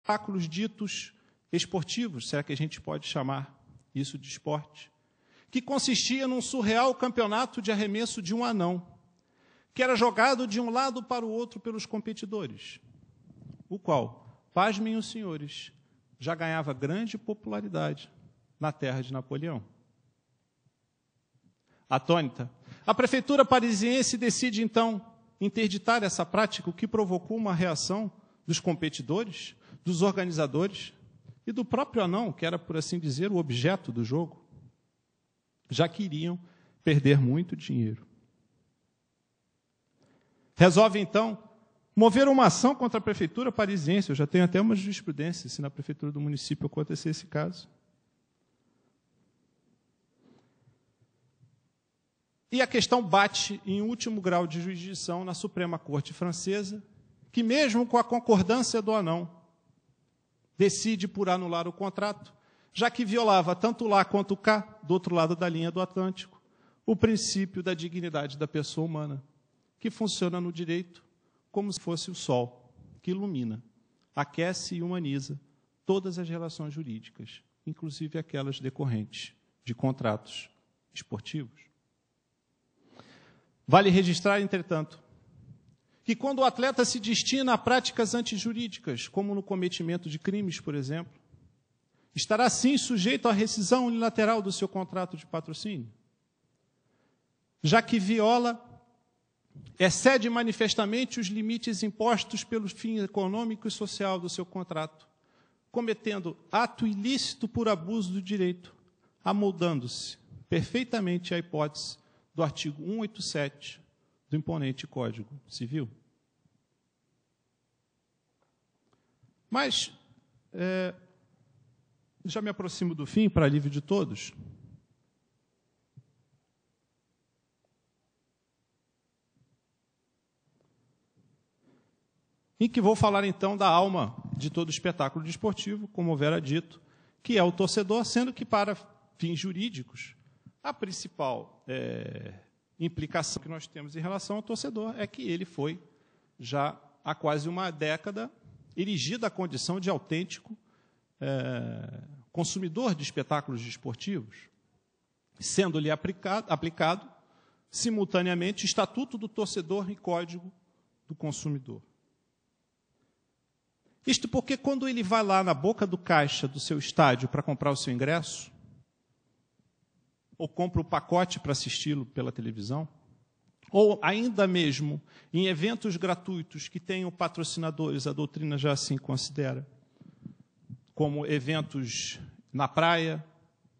espetáculos ditos esportivos, será que a gente pode chamar isso de esporte? Que consistia num surreal campeonato de arremesso de um anão, que era jogado de um lado para o outro pelos competidores, o qual, pasmem os senhores, já ganhava grande popularidade na terra de Napoleão. Atônita, a prefeitura parisiense decide, então, interditar essa prática, o que provocou uma reação dos competidores, dos organizadores e do próprio anão, que era, por assim dizer, o objeto do jogo, já que iriam perder muito dinheiro. Resolve, então, mover uma ação contra a prefeitura parisiense. Eu já tenho até uma jurisprudência, se na prefeitura do município acontecer esse caso. E a questão bate em último grau de jurisdição na Suprema Corte Francesa, que mesmo com a concordância do anão, decide por anular o contrato, já que violava tanto lá quanto cá, do outro lado da linha do Atlântico, o princípio da dignidade da pessoa humana, que funciona no direito como se fosse o sol, que ilumina, aquece e humaniza todas as relações jurídicas, inclusive aquelas decorrentes de contratos esportivos. Vale registrar, entretanto, que quando o atleta se destina a práticas antijurídicas, como no cometimento de crimes, por exemplo, estará, sim, sujeito à rescisão unilateral do seu contrato de patrocínio, já que viola, excede manifestamente os limites impostos pelo fim econômico e social do seu contrato, cometendo ato ilícito por abuso do direito, amoldando-se perfeitamente à hipótese do artigo 187 do imponente Código Civil. Mas, já me aproximo do fim, para alívio de todos. Em que vou falar, então, da alma de todo espetáculo desportivo, como houvera dito, que é o torcedor, sendo que, para fins jurídicos, a principal implicação que nós temos em relação ao torcedor é que ele foi, já há quase uma década, erigido à condição de autêntico consumidor de espetáculos desportivos, sendo-lhe aplicado, simultaneamente, Estatuto do Torcedor e Código do Consumidor. Isto porque, quando ele vai lá na boca do caixa do seu estádio para comprar o seu ingresso, ou compra o pacote para assisti-lo pela televisão, ou ainda mesmo em eventos gratuitos que tenham patrocinadores, a doutrina já assim considera, como eventos na praia,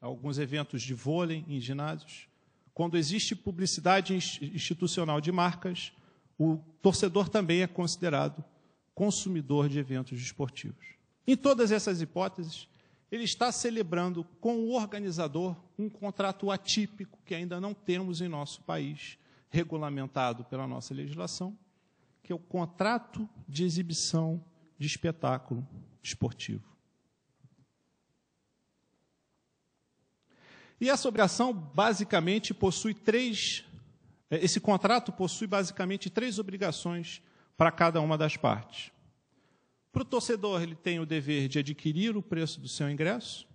alguns eventos de vôlei em ginásios, quando existe publicidade institucional de marcas, o torcedor também é considerado consumidor de eventos desportivos. Em todas essas hipóteses, ele está celebrando com o organizador um contrato atípico que ainda não temos em nosso país, regulamentado pela nossa legislação, que é o contrato de exibição de espetáculo desportivo. E essa obrigação, basicamente, esse contrato possui, basicamente, 3 obrigações para cada uma das partes. Para o torcedor, ele tem o dever de adquirir o preço do seu ingresso,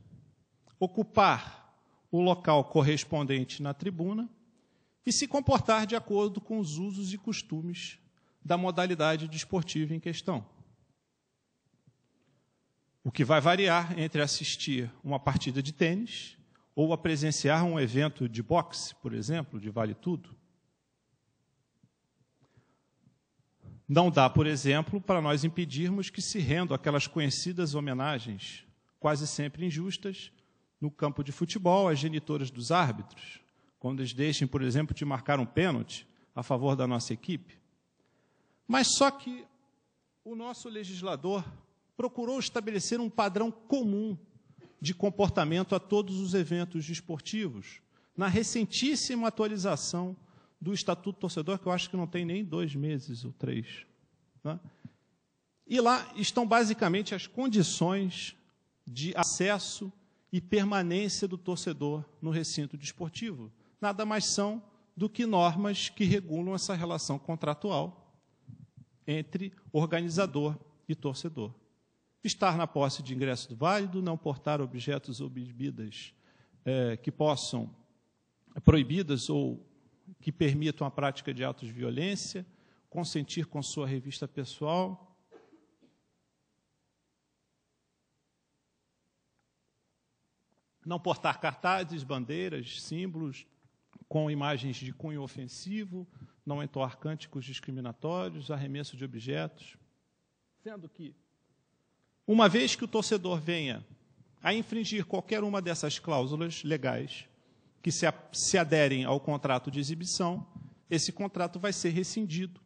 ocupar o local correspondente na tribuna e se comportar de acordo com os usos e costumes da modalidade desportiva em questão. O que vai variar entre assistir uma partida de tênis ou a presenciar um evento de boxe, por exemplo, de vale tudo. Não dá, por exemplo, para nós impedirmos que se rendam aquelas conhecidas homenagens, quase sempre injustas, no campo de futebol, às genitoras dos árbitros, quando eles deixem, por exemplo, de marcar um pênalti a favor da nossa equipe. Mas só que o nosso legislador procurou estabelecer um padrão comum de comportamento a todos os eventos desportivos, na recentíssima atualização do Estatuto do Torcedor, que eu acho que não tem nem 2 meses ou 3. Né? E lá estão, basicamente, as condições de acesso e permanência do torcedor no recinto desportivo. Nada mais são do que normas que regulam essa relação contratual entre organizador e torcedor. estar na posse de ingresso válido, não portar objetos ou bebidas que possam, proibidas ou que permitam a prática de atos de violência, consentir com sua revista pessoal. Não portar cartazes, bandeiras, símbolos com imagens de cunho ofensivo, não entoar cânticos discriminatórios, arremesso de objetos. Sendo que, uma vez que o torcedor venha a infringir qualquer uma dessas cláusulas legais que se aderem ao contrato de exibição, esse contrato vai ser rescindido.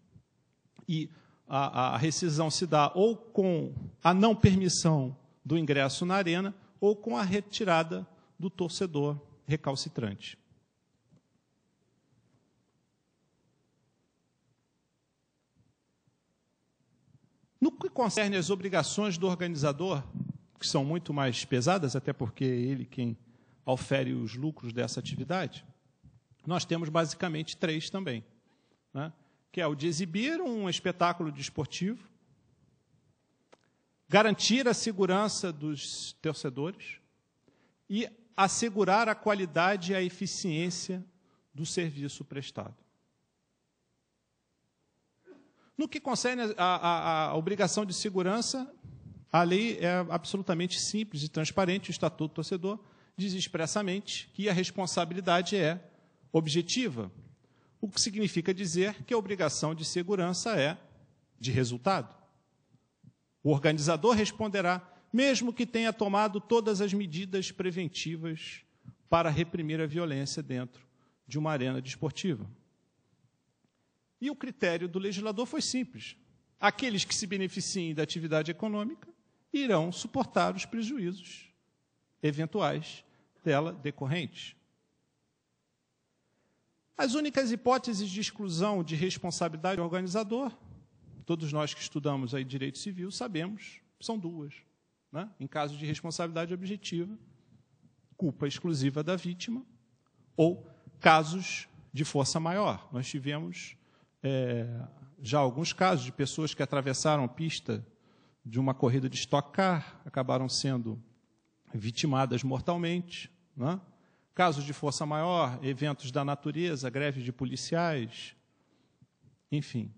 E a rescisão se dá ou com a não permissão do ingresso na arena ou com a retirada do torcedor recalcitrante. No que concerne às obrigações do organizador, que são muito mais pesadas, até porque é ele quem ofere os lucros dessa atividade, nós temos basicamente 3 também, né? Que é o de exibir um espetáculo desportivo, garantir a segurança dos torcedores e assegurar a qualidade e a eficiência do serviço prestado. No que concerne a obrigação de segurança, a lei é absolutamente simples e transparente. O Estatuto do Torcedor diz expressamente que a responsabilidade é objetiva, o que significa dizer que a obrigação de segurança é de resultado. O organizador responderá, mesmo que tenha tomado todas as medidas preventivas para reprimir a violência dentro de uma arena desportiva. E o critério do legislador foi simples. Aqueles que se beneficiem da atividade econômica irão suportar os prejuízos eventuais dela decorrentes. As únicas hipóteses de exclusão de responsabilidade do organizador, todos nós que estudamos aí direito civil sabemos, são 2. Né? Em caso de responsabilidade objetiva, culpa exclusiva da vítima, ou casos de força maior. Nós tivemos já alguns casos de pessoas que atravessaram a pista de uma corrida de Stock Car, acabaram sendo vitimadas mortalmente. Né? Casos de força maior, eventos da natureza, greves de policiais, enfim.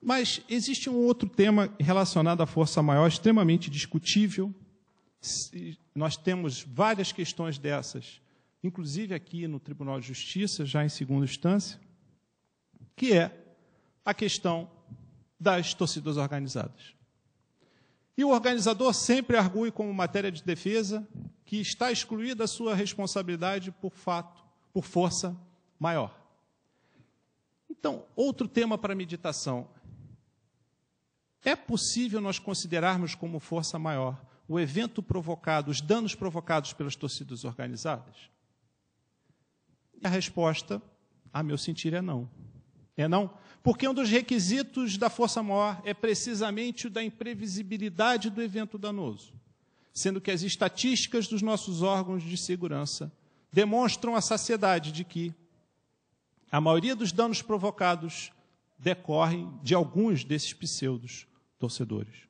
Mas existe um outro tema relacionado à força maior, extremamente discutível. Nós temos várias questões dessas, inclusive aqui no Tribunal de Justiça, já em segunda instância, que é a questão das torcidas organizadas. E o organizador sempre argue como matéria de defesa que está excluída a sua responsabilidade por força maior. Então, outro tema para meditação. É possível nós considerarmos como força maior o evento provocado, os danos provocados pelas torcidas organizadas? E a resposta, a meu sentir, é não. É não, porque um dos requisitos da força maior é precisamente o da imprevisibilidade do evento danoso, sendo que as estatísticas dos nossos órgãos de segurança demonstram a saciedade de que a maioria dos danos provocados decorrem de alguns desses pseudos torcedores.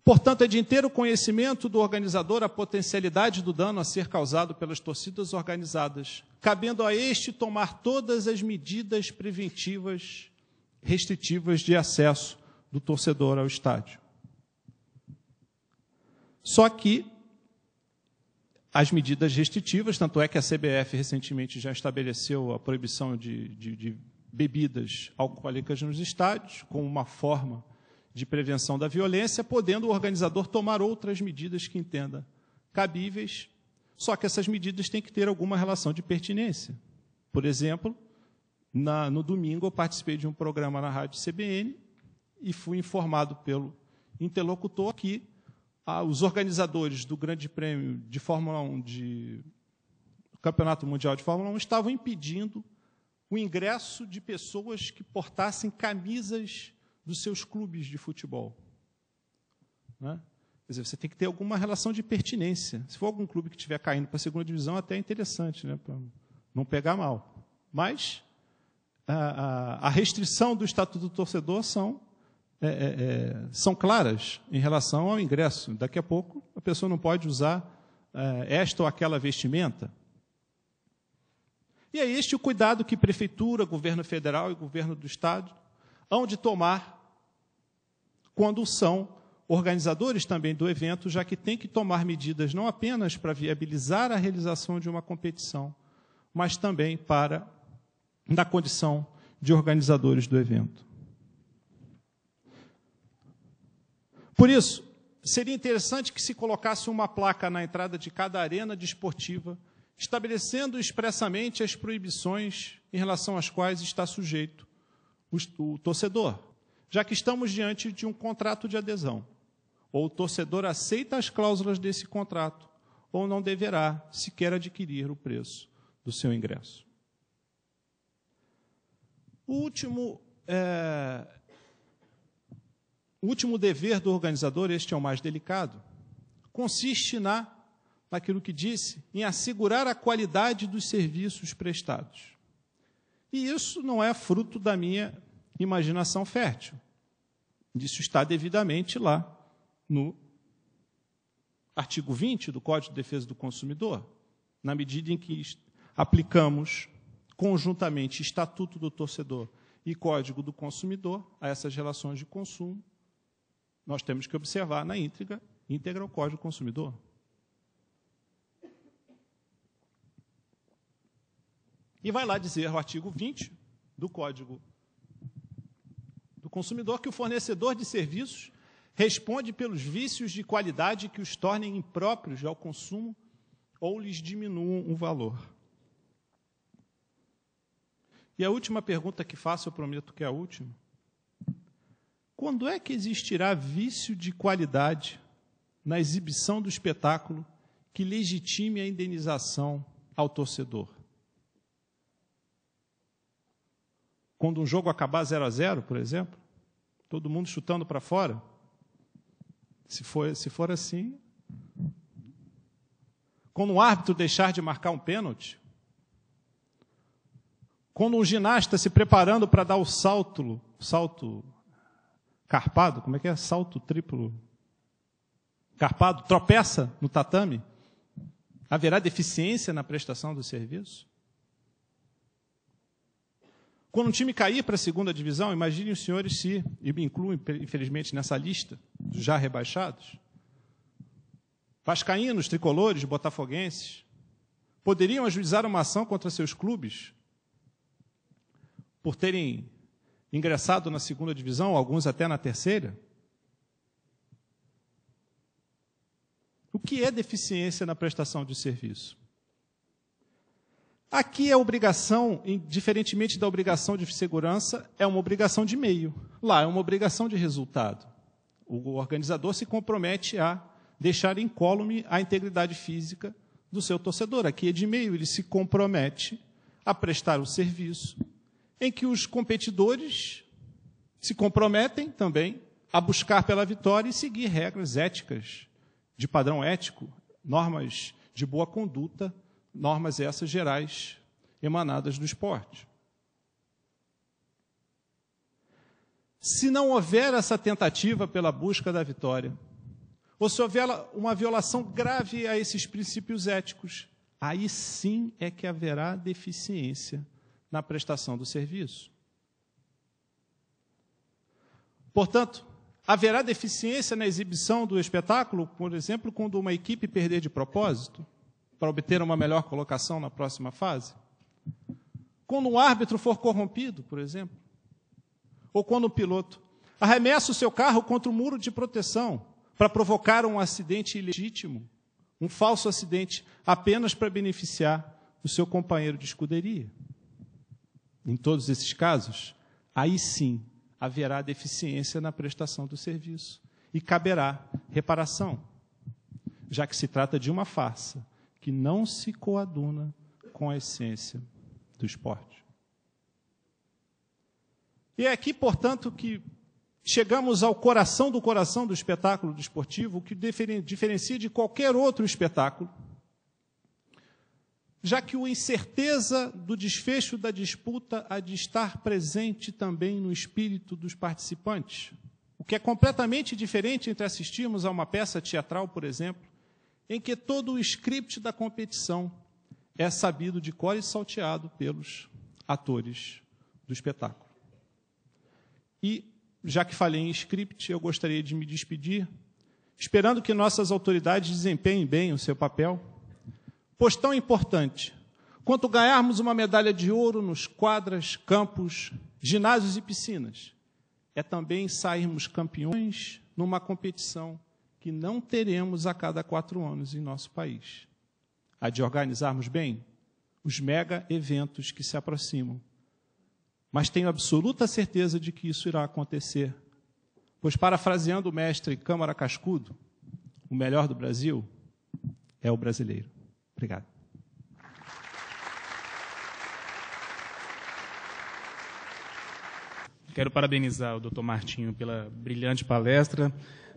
Portanto, é de inteiro conhecimento do organizador a potencialidade do dano a ser causado pelas torcidas organizadas, cabendo a este tomar todas as medidas preventivas restritivas de acesso do torcedor ao estádio. Só que as medidas restritivas, tanto é que a CBF recentemente já estabeleceu a proibição de bebidas alcoólicas nos estádios, como uma forma de prevenção da violência, podendo o organizador tomar outras medidas que entenda cabíveis, só que essas medidas têm que ter alguma relação de pertinência. Por exemplo, no domingo eu participei de um programa na rádio CBN e fui informado pelo interlocutor que os organizadores do Grande Prêmio de Fórmula 1, do Campeonato Mundial de Fórmula 1, estavam impedindo o ingresso de pessoas que portassem camisas dos seus clubes de futebol. Né? Quer dizer, você tem que ter alguma relação de pertinência. Se for algum clube que estiver caindo para a segunda divisão, até é interessante, né? Para não pegar mal. Mas a restrição do Estatuto do Torcedor são claras em relação ao ingresso. Daqui a pouco, a pessoa não pode usar esta ou aquela vestimenta. E é este o cuidado que Prefeitura, Governo Federal e Governo do Estado hão de tomar quando são organizadores também do evento, já que tem que tomar medidas não apenas para viabilizar a realização de uma competição, mas também na condição de organizadores do evento. Por isso, seria interessante que se colocasse uma placa na entrada de cada arena desportiva, estabelecendo expressamente as proibições em relação às quais está sujeito o torcedor, já que estamos diante de um contrato de adesão. Ou o torcedor aceita as cláusulas desse contrato, ou não deverá sequer adquirir o preço do seu ingresso. O último dever do organizador, este é o mais delicado, consiste naquilo que disse, em assegurar a qualidade dos serviços prestados. E isso não é fruto da minha imaginação fértil. Isso está devidamente lá no artigo 20 do Código de Defesa do Consumidor, na medida em que aplicamos conjuntamente Estatuto do Torcedor e Código do Consumidor a essas relações de consumo, nós temos que observar na íntegra o Código do Consumidor. E vai lá dizer o artigo 20 do Código do Consumidor que o fornecedor de serviços responde pelos vícios de qualidade que os tornem impróprios ao consumo ou lhes diminuam o valor. E a última pergunta que faço, eu prometo que é a última. Quando é que existirá vício de qualidade na exibição do espetáculo que legitime a indenização ao torcedor? Quando um jogo acabar 0-0, por exemplo, todo mundo chutando para fora? Se for assim, quando um árbitro deixar de marcar um pênalti, quando um ginasta se preparando para dar o salto carpado, como é que é? Salto triplo carpado, tropeça no tatame, haverá deficiência na prestação do serviço? Quando um time cair para a segunda divisão, imaginem os senhores se, e me incluem, infelizmente, nessa lista, dos já rebaixados, vascaínos, tricolores, botafoguenses, poderiam ajuizar uma ação contra seus clubes por terem ingressado na segunda divisão, alguns até na terceira? O que é deficiência na prestação de serviço? Aqui a obrigação, diferentemente da obrigação de segurança, é uma obrigação de meio. Lá é uma obrigação de resultado. O organizador se compromete a deixar incólume a integridade física do seu torcedor. Aqui é de meio, ele se compromete a prestar o serviço em que os competidores se comprometem também a buscar pela vitória e seguir regras éticas, de padrão ético, normas de boa conduta, normas essas gerais emanadas do esporte. Se não houver essa tentativa pela busca da vitória, ou se houver uma violação grave a esses princípios éticos, aí sim é que haverá deficiência na prestação do serviço. Portanto, haverá deficiência na exibição do espetáculo, por exemplo, quando uma equipe perder de propósito, para obter uma melhor colocação na próxima fase? Quando um árbitro for corrompido, por exemplo? Ou quando um piloto arremessa o seu carro contra um muro de proteção para provocar um acidente ilegítimo, um falso acidente, apenas para beneficiar o seu companheiro de escuderia? Em todos esses casos, aí sim haverá deficiência na prestação do serviço e caberá reparação, já que se trata de uma farsa que não se coaduna com a essência do esporte. E é aqui, portanto, que chegamos ao coração do espetáculo desportivo, o que diferencia de qualquer outro espetáculo, já que a incerteza do desfecho da disputa há de estar presente também no espírito dos participantes, o que é completamente diferente entre assistirmos a uma peça teatral, por exemplo, em que todo o script da competição é sabido de cor e salteado pelos atores do espetáculo. E, já que falei em script, eu gostaria de me despedir, esperando que nossas autoridades desempenhem bem o seu papel, pois tão importante quanto ganharmos uma medalha de ouro nos quadras, campos, ginásios e piscinas, é também sairmos campeões numa competição que não teremos a cada 4 anos em nosso país. A de organizarmos bem os mega eventos que se aproximam. Mas tenho absoluta certeza de que isso irá acontecer, pois, parafraseando o mestre Câmara Cascudo, o melhor do Brasil é o brasileiro. Obrigado. Quero parabenizar o Dr. Martinho pela brilhante palestra.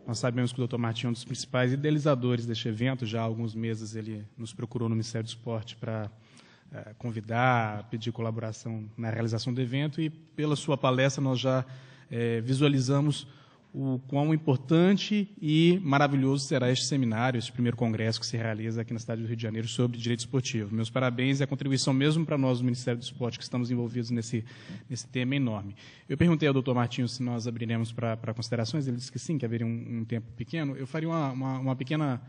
Nós sabemos que o Dr. Martinho é um dos principais idealizadores deste evento. Já há alguns meses ele nos procurou no Ministério do Esporte para convidar, pedir colaboração na realização do evento, e pela sua palestra nós já visualizamos o quão importante e maravilhoso será este seminário, este primeiro congresso que se realiza aqui na cidade do Rio de Janeiro sobre direito esportivo. Meus parabéns e a contribuição mesmo para nós do Ministério do Esporte, que estamos envolvidos nesse tema enorme. Eu perguntei ao Dr. Martinho se nós abriremos para considerações, ele disse que sim, que haveria um tempo pequeno. Eu faria uma pequena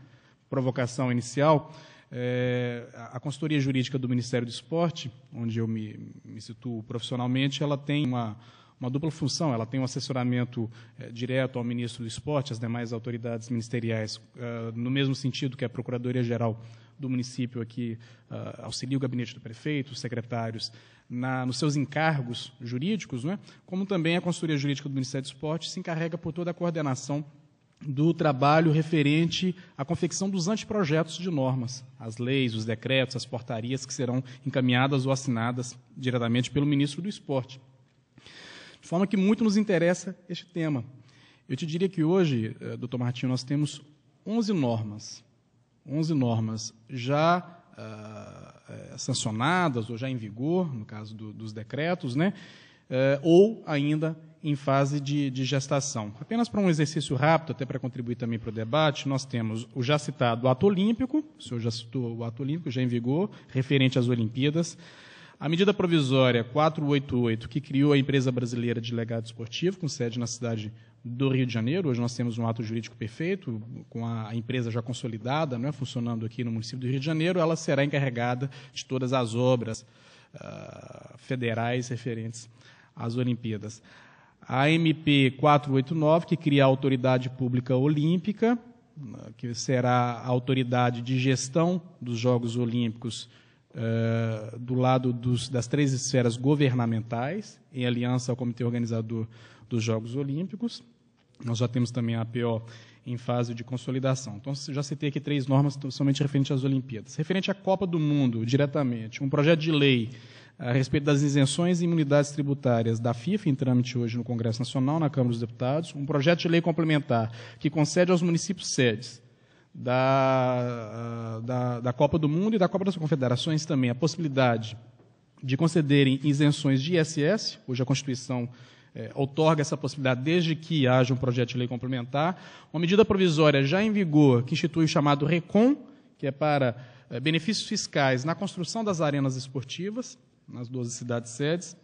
provocação inicial. A consultoria jurídica do Ministério do Esporte, onde eu me situo profissionalmente, ela tem uma dupla função. Ela tem um assessoramento direto ao ministro do Esporte, às demais autoridades ministeriais, no mesmo sentido que a Procuradoria-Geral do município aqui auxilia o gabinete do prefeito, os secretários, nos seus encargos jurídicos, não é? Como também a consultoria jurídica do Ministério do Esporte se encarrega por toda a coordenação do trabalho referente à confecção dos anteprojetos de normas, as leis, os decretos, as portarias que serão encaminhadas ou assinadas diretamente pelo ministro do Esporte. De forma que muito nos interessa este tema. Eu te diria que hoje, doutor Martinho, nós temos 11 normas já sancionadas ou já em vigor, no caso dos decretos, né? Ou ainda em fase de gestação. Apenas para um exercício rápido, até para contribuir também para o debate, nós temos o já citado ato olímpico, o senhor já citou o ato olímpico, já em vigor, referente às Olimpíadas. A medida provisória 488, que criou a Empresa Brasileira de Legado Esportivo, com sede na cidade do Rio de Janeiro. Hoje nós temos um ato jurídico perfeito, com a empresa já consolidada, não é, funcionando aqui no município do Rio de Janeiro. Ela será encarregada de todas as obras federais referentes às Olimpíadas. A MP 489, que cria a Autoridade Pública Olímpica, que será a autoridade de gestão dos Jogos Olímpicos do lado das 3 esferas governamentais, em aliança ao Comitê Organizador dos Jogos Olímpicos. Nós já temos também a APO em fase de consolidação. Então, já citei aqui 3 normas somente referentes às Olimpíadas. Referente à Copa do Mundo, diretamente, um projeto de lei a respeito das isenções e imunidades tributárias da FIFA, em trâmite hoje no Congresso Nacional, na Câmara dos Deputados, um projeto de lei complementar que concede aos municípios sedes da Copa do Mundo e da Copa das Confederações também a possibilidade de concederem isenções de ISS. Hoje a Constituição outorga essa possibilidade desde que haja um projeto de lei complementar. Uma medida provisória já em vigor que institui o chamado RECON, que é para benefícios fiscais na construção das arenas esportivas, nas 12 cidades sedes.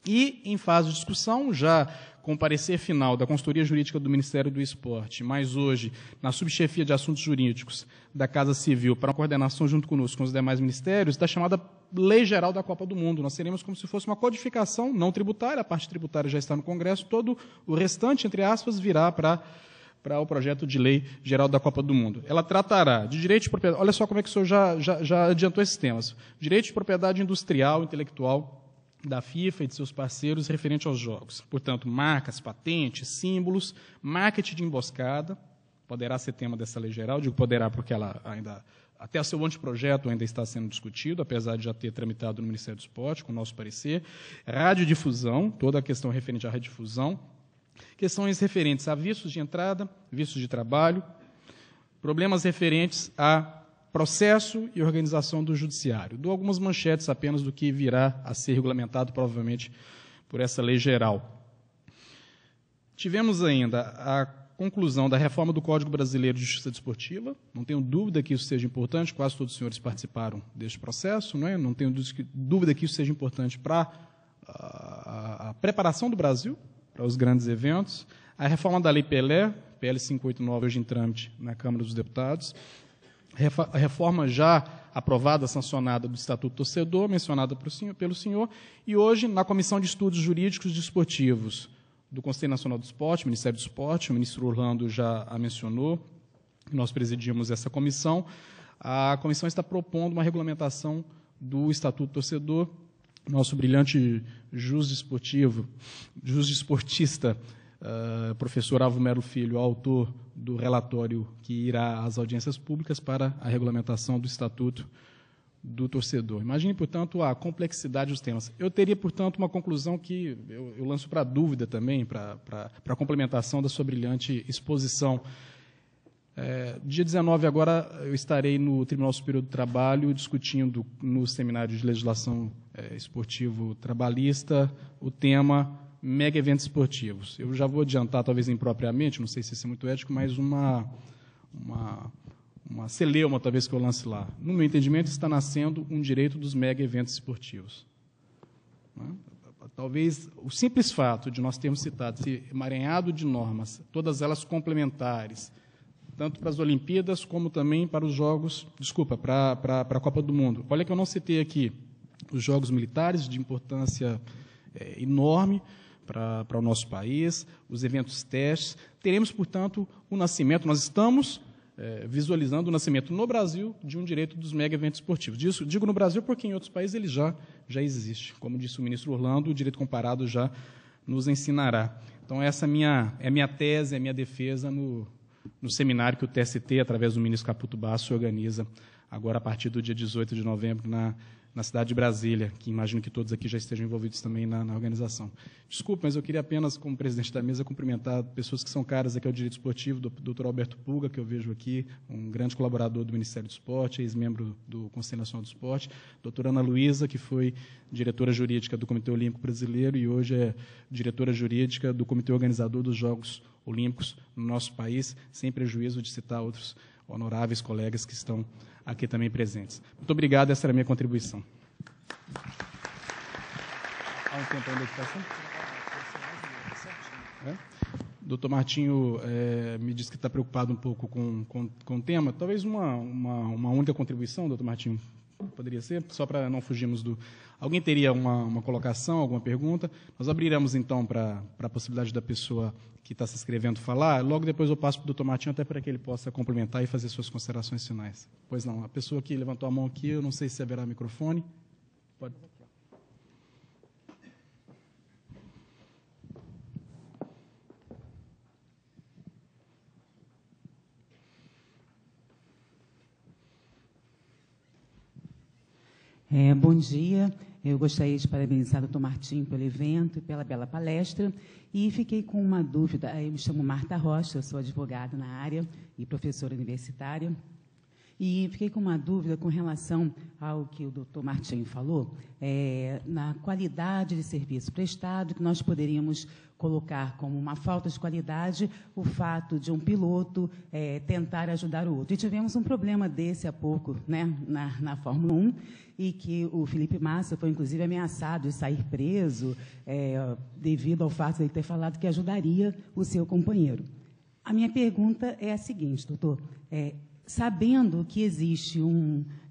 E, em fase de discussão, já com o parecer final da Consultoria Jurídica do Ministério do Esporte, mas hoje na Subchefia de Assuntos Jurídicos da Casa Civil, para uma coordenação junto conosco com os demais ministérios, da chamada Lei Geral da Copa do Mundo. Nós teremos como se fosse uma codificação não tributária, a parte tributária já está no Congresso, todo o restante, entre aspas, virá para o projeto de Lei Geral da Copa do Mundo. Ela tratará de direito de propriedade, olha só como é que o senhor já adiantou esses temas, direito de propriedade industrial, intelectual, da FIFA e de seus parceiros referente aos jogos. Portanto, marcas, patentes, símbolos, marketing de emboscada, poderá ser tema dessa lei geral, digo poderá porque ela ainda, até o seu anteprojeto ainda está sendo discutido, apesar de já ter tramitado no Ministério do Esporte, com o nosso parecer, radiodifusão, toda a questão referente à radiodifusão, questões referentes a vistos de entrada, vistos de trabalho, problemas referentes a processo e organização do judiciário. Dou algumas manchetes apenas do que virá a ser regulamentado, provavelmente, por essa lei geral. Tivemos ainda a conclusão da reforma do Código Brasileiro de Justiça Desportiva. Não tenho dúvida que isso seja importante, quase todos os senhores participaram deste processo, não é? Não tenho dúvida que isso seja importante para a preparação do Brasil para os grandes eventos. A reforma da Lei Pelé, PL 589, hoje em trâmite na Câmara dos Deputados. A reforma já aprovada, sancionada do Estatuto do Torcedor, mencionada pelo senhor, e hoje, na Comissão de Estudos Jurídicos Desportivos do Conselho Nacional do Esporte, Ministério do Esporte, o ministro Orlando já a mencionou, nós presidimos essa comissão. A comissão está propondo uma regulamentação do Estatuto do Torcedor. Nosso brilhante desportista, professor Alvo Melo Filho, autor do relatório que irá às audiências públicas para a regulamentação do Estatuto do Torcedor. Imagine, portanto, a complexidade dos temas. Eu teria, portanto, uma conclusão que eu lanço para dúvida também, para a complementação da sua brilhante exposição. Dia 19 agora eu estarei no Tribunal Superior do Trabalho discutindo no Seminário de Legislação Esportivo Trabalhista o tema mega eventos esportivos. Eu já vou adiantar, talvez impropriamente, não sei se isso é muito ético, mas uma celeuma, talvez, que eu lance lá. No meu entendimento, está nascendo um direito dos mega eventos esportivos. Talvez o simples fato de nós termos citado esse emaranhado de normas, todas elas complementares, tanto para as Olimpíadas como também para os Jogos, para a Copa do Mundo. Olha que eu não citei aqui os Jogos Militares, de importância enorme para o nosso país, os eventos testes. Teremos, portanto, o nascimento, nós estamos visualizando o nascimento no Brasil de um direito dos mega eventos esportivos. Digo no Brasil porque em outros países ele já existe. Como disse o ministro Orlando, o direito comparado já nos ensinará. Então, essa é a minha tese, é a minha defesa no seminário que o TST, através do ministro Caputo Basso, organiza agora a partir do dia 18 de novembro na cidade de Brasília, que imagino que todos aqui já estejam envolvidos também na organização. Desculpe, mas eu queria apenas, como presidente da mesa, cumprimentar pessoas que são caras aqui ao direito esportivo, do Dr. Alberto Pulga, que eu vejo aqui, um grande colaborador do Ministério do Esporte, ex-membro do Conselho Nacional do Esporte, doutora Ana Luísa, que foi diretora jurídica do Comitê Olímpico Brasileiro e hoje é diretora jurídica do Comitê Organizador dos Jogos Olímpicos no nosso país, sem prejuízo de citar outros honoráveis colegas que estão aqui também presentes. Muito obrigado, essa era a minha contribuição. Há um tempo ainda de educação? Doutor Martinho me disse que está preocupado um pouco com o tema. Talvez uma única contribuição, doutor Martinho, poderia ser, só para não fugirmos do... Alguém teria uma colocação, alguma pergunta? Nós abriremos, então, para a possibilidade da pessoa que está se inscrevendo falar. Logo depois eu passo para o doutor Martinho, até para que ele possa complementar e fazer suas considerações finais. Pois não, a pessoa que levantou a mão aqui, eu não sei se haverá microfone. Pode. Bom dia. Eu gostaria de parabenizar o doutor Martinho pelo evento e pela bela palestra. E fiquei com uma dúvida. Eu me chamo Marta Rocha, eu sou advogada na área e professora universitária. E fiquei com uma dúvida com relação ao que o doutor Martinho falou, na qualidade de serviço prestado, que nós poderíamos colocar como uma falta de qualidade o fato de um piloto tentar ajudar o outro. E tivemos um problema desse há pouco, né, na Fórmula 1, e que o Felipe Massa foi, inclusive, ameaçado de sair preso devido ao fato de ele ter falado que ajudaria o seu companheiro. A minha pergunta é a seguinte, doutor. Sabendo que existe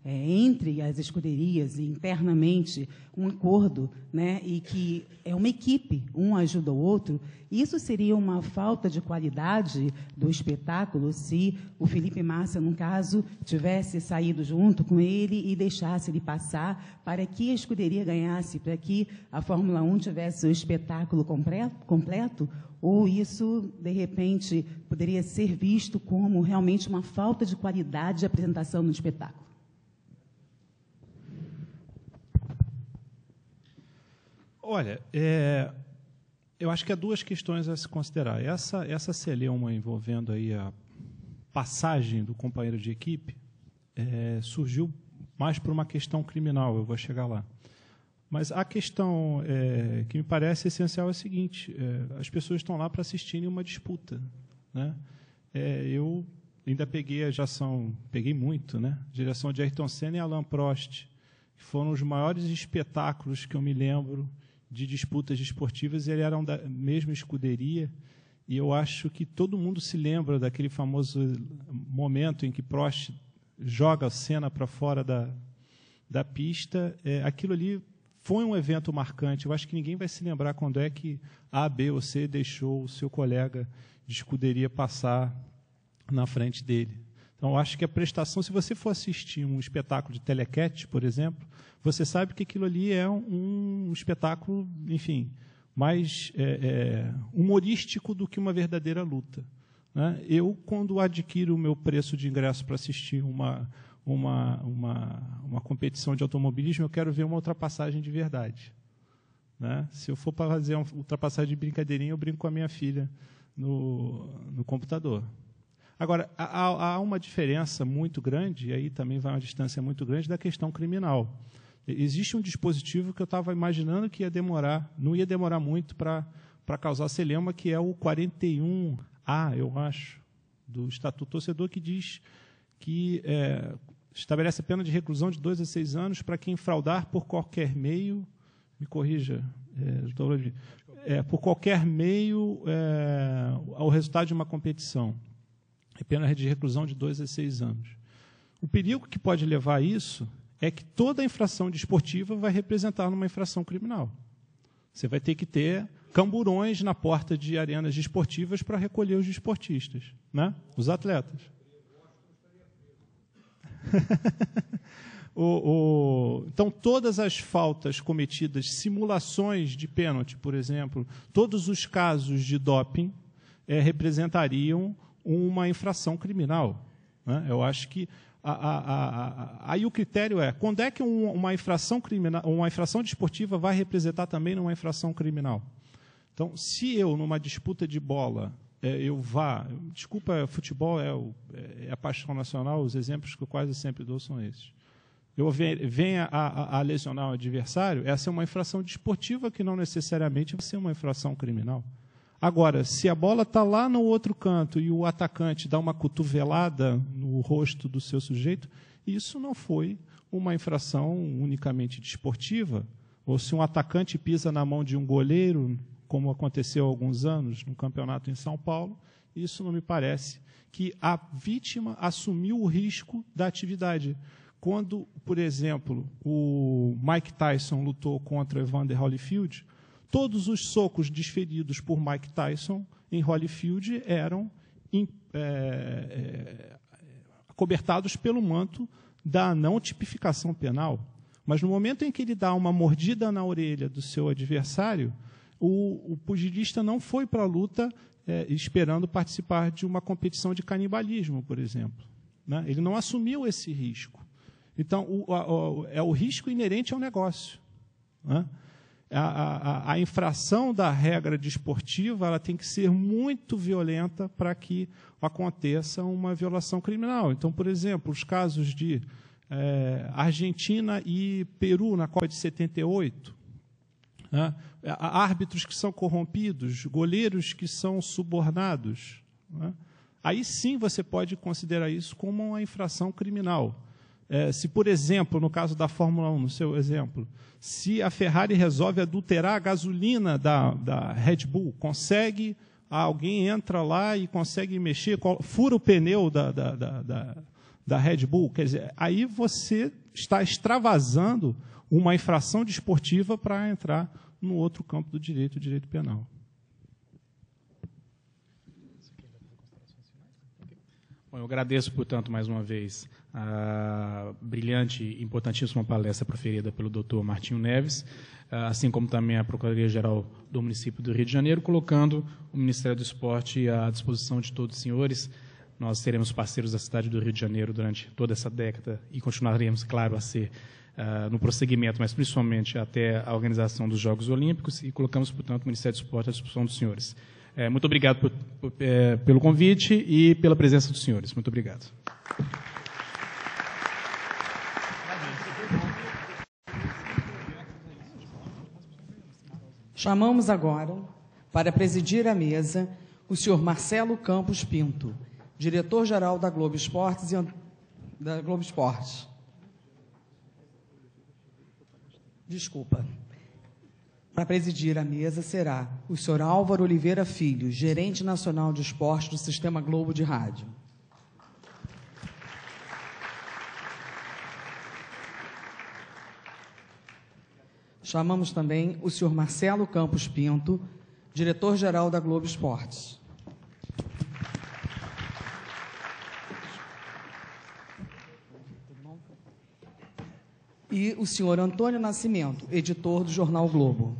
entre as escuderias e internamente um acordo, né, e que é uma equipe, um ajuda o outro, isso seria uma falta de qualidade do espetáculo se o Felipe Massa, no caso, tivesse saído junto com ele e deixasse ele passar para que a escuderia ganhasse, para que a Fórmula 1 tivesse o espetáculo completo? Ou isso, de repente, poderia ser visto como realmente uma falta de qualidade de apresentação no espetáculo? Olha, eu acho que há duas questões a se considerar. Essa celeuma envolvendo aí a passagem do companheiro de equipe, surgiu mais por uma questão criminal, eu vou chegar lá. Mas a questão que me parece essencial é a seguinte: as pessoas estão lá para assistirem uma disputa, né? Eu ainda peguei muito, né? Direção de Ayrton Senna e Alain Prost, que foram os maiores espetáculos que eu me lembro de disputas esportivas, e eles eram da mesma escuderia, e eu acho que todo mundo se lembra daquele famoso momento em que Prost joga Senna para fora da pista. Aquilo ali foi um evento marcante. Eu acho que ninguém vai se lembrar quando é que A, B ou C deixou o seu colega de escuderia passar na frente dele. Então, eu acho que a prestação, se você for assistir um espetáculo de telequete, por exemplo, você sabe que aquilo ali é um espetáculo, enfim, mais humorístico do que uma verdadeira luta, né? Eu, quando adquiro o meu preço de ingresso para assistir uma competição de automobilismo, eu quero ver uma ultrapassagem de verdade, né? Se eu for para fazer uma ultrapassagem de brincadeirinha, eu brinco com a minha filha no computador. Agora, há uma diferença muito grande, e aí também vai uma distância muito grande, da questão criminal. Existe um dispositivo que eu estava imaginando que não ia demorar muito para causar celeuma, que é o 41A, eu acho, do Estatuto Torcedor, que diz que estabelece a pena de reclusão de 2 a 6 anos para quem fraudar por qualquer meio, me corrija, por qualquer meio ao resultado de uma competição. É pena de reclusão de 2 a 6 anos. O perigo que pode levar a isso é que toda infração desportiva vai representar uma infração criminal. Você vai ter que ter camburões na porta de arenas desportivas para recolher os desportistas, né? Os atletas. Então, todas as faltas cometidas, simulações de pênalti, por exemplo, todos os casos de doping representariam uma infração criminal, né? Eu acho que aí o critério é quando é que uma infração criminal, uma infração desportiva vai representar também uma infração criminal. Então, se eu, numa disputa de bola, desculpa, futebol é a paixão nacional, os exemplos que eu quase sempre dou são esses. Eu venha a lesionar o adversário, essa é uma infração desportiva que não necessariamente vai ser uma infração criminal. Agora, se a bola está lá no outro canto e o atacante dá uma cotovelada no rosto do seu sujeito, isso não foi uma infração unicamente desportiva. Ou se um atacante pisa na mão de um goleiro, como aconteceu há alguns anos no campeonato em São Paulo, isso não me parece que a vítima assumiu o risco da atividade. Quando, por exemplo, o Mike Tyson lutou contra Evander Holyfield, todos os socos desferidos por Mike Tyson em Holyfield eram acobertados pelo manto da não tipificação penal. Mas no momento em que ele dá uma mordida na orelha do seu adversário, o pugilista não foi para a luta esperando participar de uma competição de canibalismo, por exemplo, né? Ele não assumiu esse risco. Então, é o risco inerente ao negócio, né? A infração da regra desportiva ela tem que ser muito violenta para que aconteça uma violação criminal. Então, por exemplo, os casos de Argentina e Peru na Copa de 78, né? Árbitros que são corrompidos, goleiros que são subornados, né? Aí sim você pode considerar isso como uma infração criminal. Se, por exemplo, no caso da Fórmula 1, no seu exemplo, se a Ferrari resolve adulterar a gasolina da Red Bull, alguém entra lá e consegue mexer, fura o pneu da Red Bull, quer dizer, aí você está extravasando uma infração desportiva para entrar no outro campo do direito, o direito penal. Bom, eu agradeço, portanto, mais uma vez, a brilhante e importantíssima palestra proferida pelo Dr. Martinho Neves, assim como também a Procuradoria-Geral do município do Rio de Janeiro, colocando o Ministério do Esporte à disposição de todos os senhores. Nós seremos parceiros da cidade do Rio de Janeiro durante toda essa década e continuaremos, claro, a ser no prosseguimento, mas principalmente até a organização dos Jogos Olímpicos, e colocamos, portanto, o Ministério do Esporte à disposição dos senhores. Muito obrigado pelo convite e pela presença dos senhores. Muito obrigado. Chamamos agora, para presidir a mesa, o senhor Marcelo Campos Pinto, diretor-geral da Globo Esportes. Desculpa. Para presidir a mesa será o senhor Álvaro Oliveira Filho, gerente nacional de esporte do Sistema Globo de Rádio. Chamamos também o senhor Marcelo Campos Pinto, diretor-geral da Globo Esportes. E o senhor Antônio Nascimento, editor do Jornal Globo.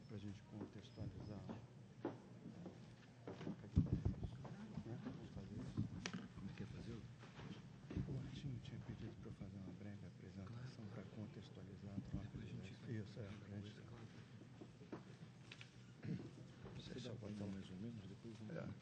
Para a gente contextualizar. Como é que é fazer? O Martinho tinha pedido para eu fazer uma breve apresentação para contextualizar a troca de ideias. Isso, para a gente. Você dá para dar mais ou menos, depois vamos.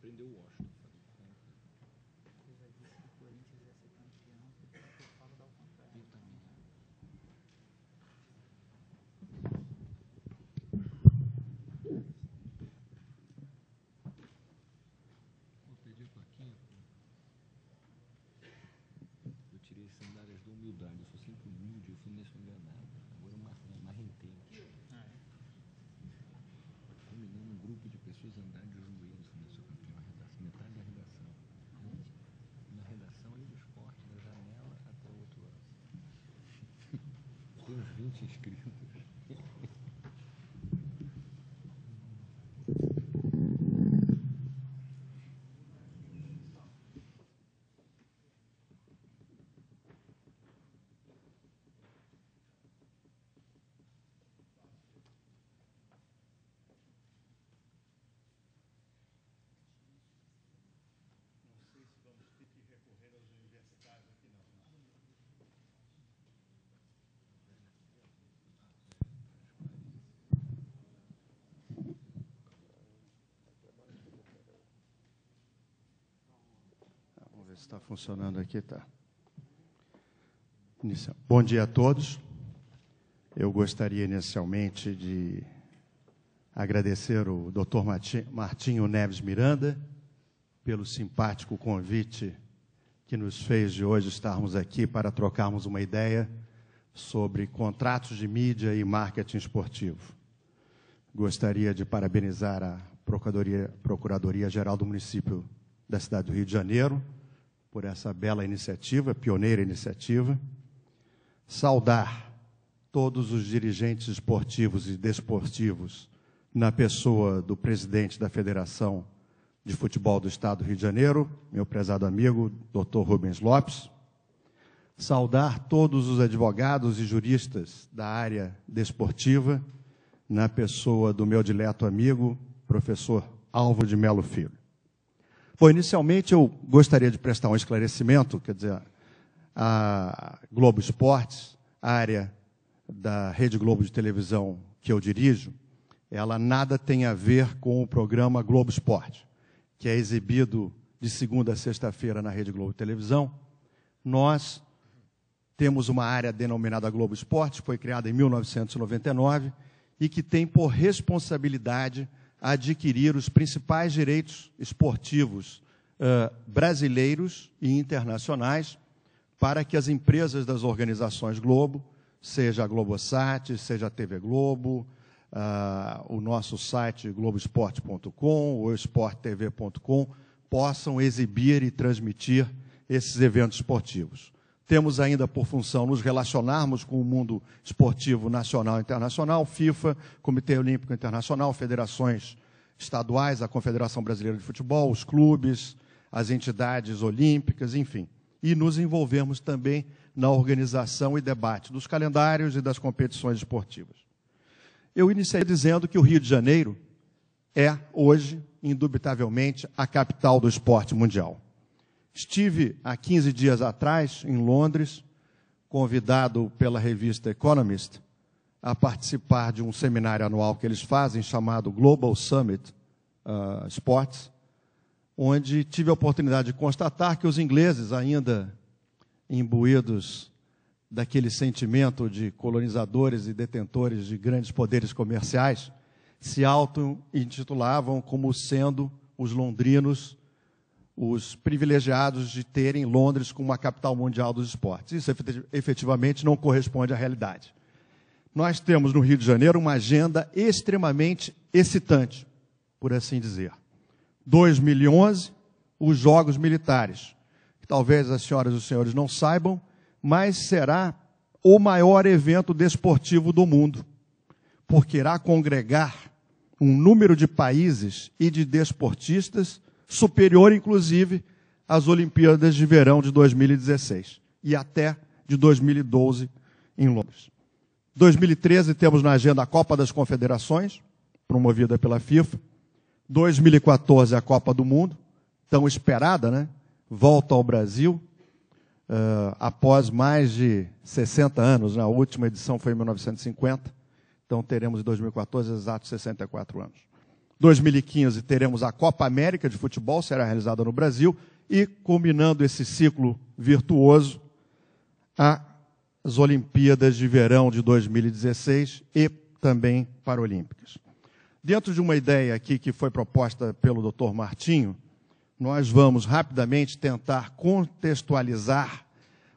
Prendeu o Washington. Eu já disse que o Corinthians ia ser campeão, porque eu falo ao contrário. Eu também. Vou pedir a plaquinha. Eu tirei as sandálias da humildade. Eu sou sempre humilde, eu fui nesse enganado. Agora eu marrentei. Combinando um grupo de pessoas andar de joelhos na sua campeã redação, metade da redação. Na redação ali do esporte, da janela até o outro lado. Tem uns 20 inscritos. Vamos ver se está funcionando aqui, tá. Bom dia a todos. Eu gostaria inicialmente de agradecer o Dr. Martinho Neves Miranda pelo simpático convite que nos fez de hoje estarmos aqui para trocarmos uma ideia sobre contratos de mídia e marketing esportivo. Gostaria de parabenizar a Procuradoria-Geral do Município da cidade do Rio de Janeiro por essa bela iniciativa, pioneira iniciativa. Saudar todos os dirigentes esportivos e desportivos na pessoa do presidente da Federação de Futebol do Estado do Rio de Janeiro, meu prezado amigo, Dr. Rubens Lopes. Saudar todos os advogados e juristas da área desportiva, na pessoa do meu dileto amigo, professor Álvaro de Melo Filho. Bom, inicialmente eu gostaria de prestar um esclarecimento, quer dizer, a Globo Esportes, a área da Rede Globo de televisão que eu dirijo, ela nada tem a ver com o programa Globo Esporte, que é exibido de segunda a sexta-feira na Rede Globo de televisão, nós temos uma área denominada Globo Esporte, foi criada em 1999, e que tem por responsabilidade adquirir os principais direitos esportivos brasileiros e internacionais para que as empresas das organizações Globo, seja a Globosat, seja a TV Globo, o nosso site globoesporte.com ou esporttv.com, possam exibir e transmitir esses eventos esportivos. Temos ainda por função nos relacionarmos com o mundo esportivo nacional e internacional, FIFA, Comitê Olímpico Internacional, federações estaduais, a Confederação Brasileira de Futebol, os clubes, as entidades olímpicas, enfim. E nos envolvemos também na organização e debate dos calendários e das competições esportivas. Eu iniciei dizendo que o Rio de Janeiro é, hoje, indubitavelmente, a capital do esporte mundial. Estive, há 15 dias atrás, em Londres, convidado pela revista Economist a participar de um seminário anual que eles fazem, chamado Global Summit Sports, onde tive a oportunidade de constatar que os ingleses, ainda imbuídos daquele sentimento de colonizadores e detentores de grandes poderes comerciais, se auto-intitulavam como sendo os londrinos os privilegiados de terem Londres como a capital mundial dos esportes. Isso efetivamente não corresponde à realidade. Nós temos no Rio de Janeiro uma agenda extremamente excitante, por assim dizer. 2011, os Jogos Militares, que talvez as senhoras e os senhores não saibam, mas será o maior evento desportivo do mundo, porque irá congregar um número de países e de desportistas superior, inclusive, às Olimpíadas de Verão de 2016 e até de 2012 em Londres. 2013 temos na agenda a Copa das Confederações, promovida pela FIFA. 2014 a Copa do Mundo, tão esperada, né? Volta ao Brasil, após mais de 60 anos, né? A última edição foi em 1950, então teremos em 2014 exatos 64 anos. 2015 teremos a Copa América de Futebol, será realizada no Brasil, e, culminando esse ciclo virtuoso, as Olimpíadas de Verão de 2016 e também Paralímpicas. Dentro de uma ideia aqui que foi proposta pelo Dr. Martinho, nós vamos rapidamente tentar contextualizar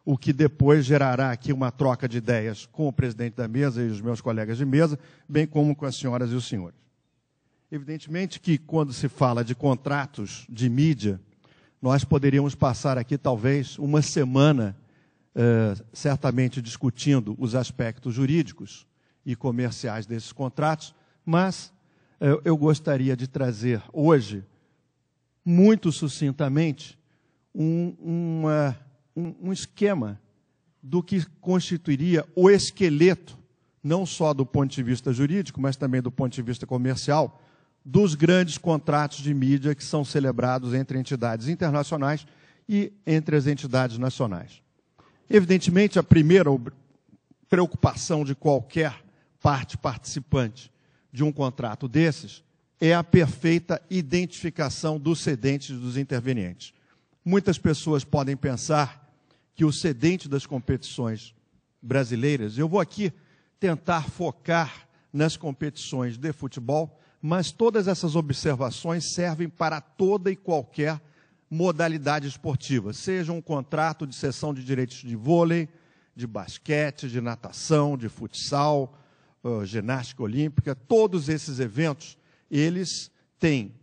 o que depois gerará aqui uma troca de ideias com o presidente da mesa e os meus colegas de mesa, bem como com as senhoras e os senhores. Evidentemente que, quando se fala de contratos de mídia, nós poderíamos passar aqui, talvez, uma semana, certamente discutindo os aspectos jurídicos e comerciais desses contratos, mas eu gostaria de trazer hoje, muito sucintamente, um esquema do que constituiria o esqueleto, não só do ponto de vista jurídico, mas também do ponto de vista comercial, dos grandes contratos de mídia que são celebrados entre entidades internacionais e entre as entidades nacionais. Evidentemente, a primeira preocupação de qualquer parte participante de um contrato desses é a perfeita identificação dos cedentes e dos intervenientes. Muitas pessoas podem pensar que o cedente das competições brasileiras, eu vou aqui tentar focar nas competições de futebol, mas todas essas observações servem para toda e qualquer modalidade esportiva, seja um contrato de cessão de direitos de vôlei, de basquete, de natação, de futsal, ginástica olímpica, todos esses eventos, eles têm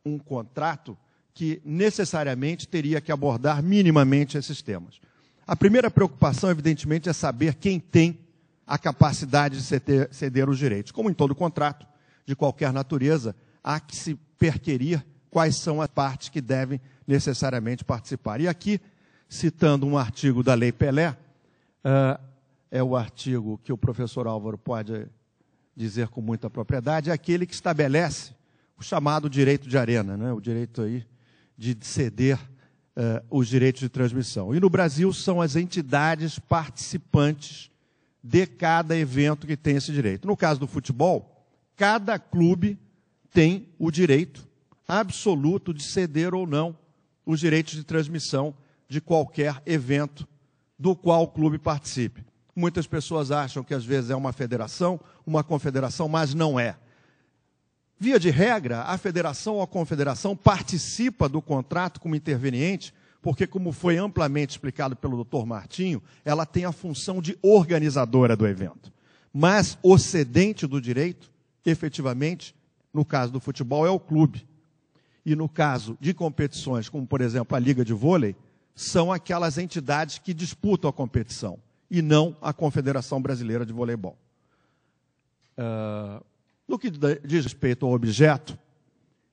um contrato que necessariamente teria que abordar minimamente esses temas. A primeira preocupação, evidentemente, é saber quem tem a capacidade de ceder os direitos. Como em todo contrato de qualquer natureza, há que se perquerir quais são as partes que devem necessariamente participar. E aqui, citando um artigo da Lei Pelé, é o artigo que o professor Álvaro pode dizer com muita propriedade, é aquele que estabelece o chamado direito de arena, né? O direito aí de ceder os direitos de transmissão. E no Brasil são as entidades participantes de cada evento que tem esse direito. No caso do futebol, cada clube tem o direito absoluto de ceder ou não os direitos de transmissão de qualquer evento do qual o clube participe. Muitas pessoas acham que às vezes é uma federação, uma confederação, mas não é. Via de regra, a federação ou a confederação participa do contrato como interveniente, porque, como foi amplamente explicado pelo Dr. Martinho, ela tem a função de organizadora do evento. Mas o cedente do direito, efetivamente, no caso do futebol, é o clube. E no caso de competições, como, por exemplo, a Liga de Vôlei, são aquelas entidades que disputam a competição, e não a Confederação Brasileira de Voleibol. No que diz respeito ao objeto,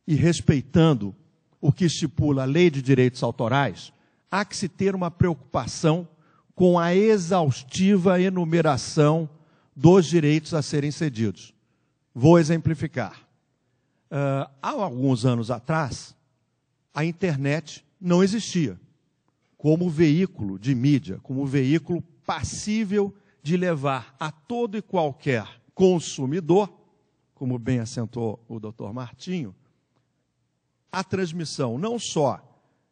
e respeitando o que estipula a Lei de Direitos Autorais, há que se ter uma preocupação com a exaustiva enumeração dos direitos a serem cedidos. Vou exemplificar. Há alguns anos atrás, a internet não existia como veículo de mídia, como veículo passível de levar a todo e qualquer consumidor, como bem acentuou o Dr. Martinho, a transmissão não só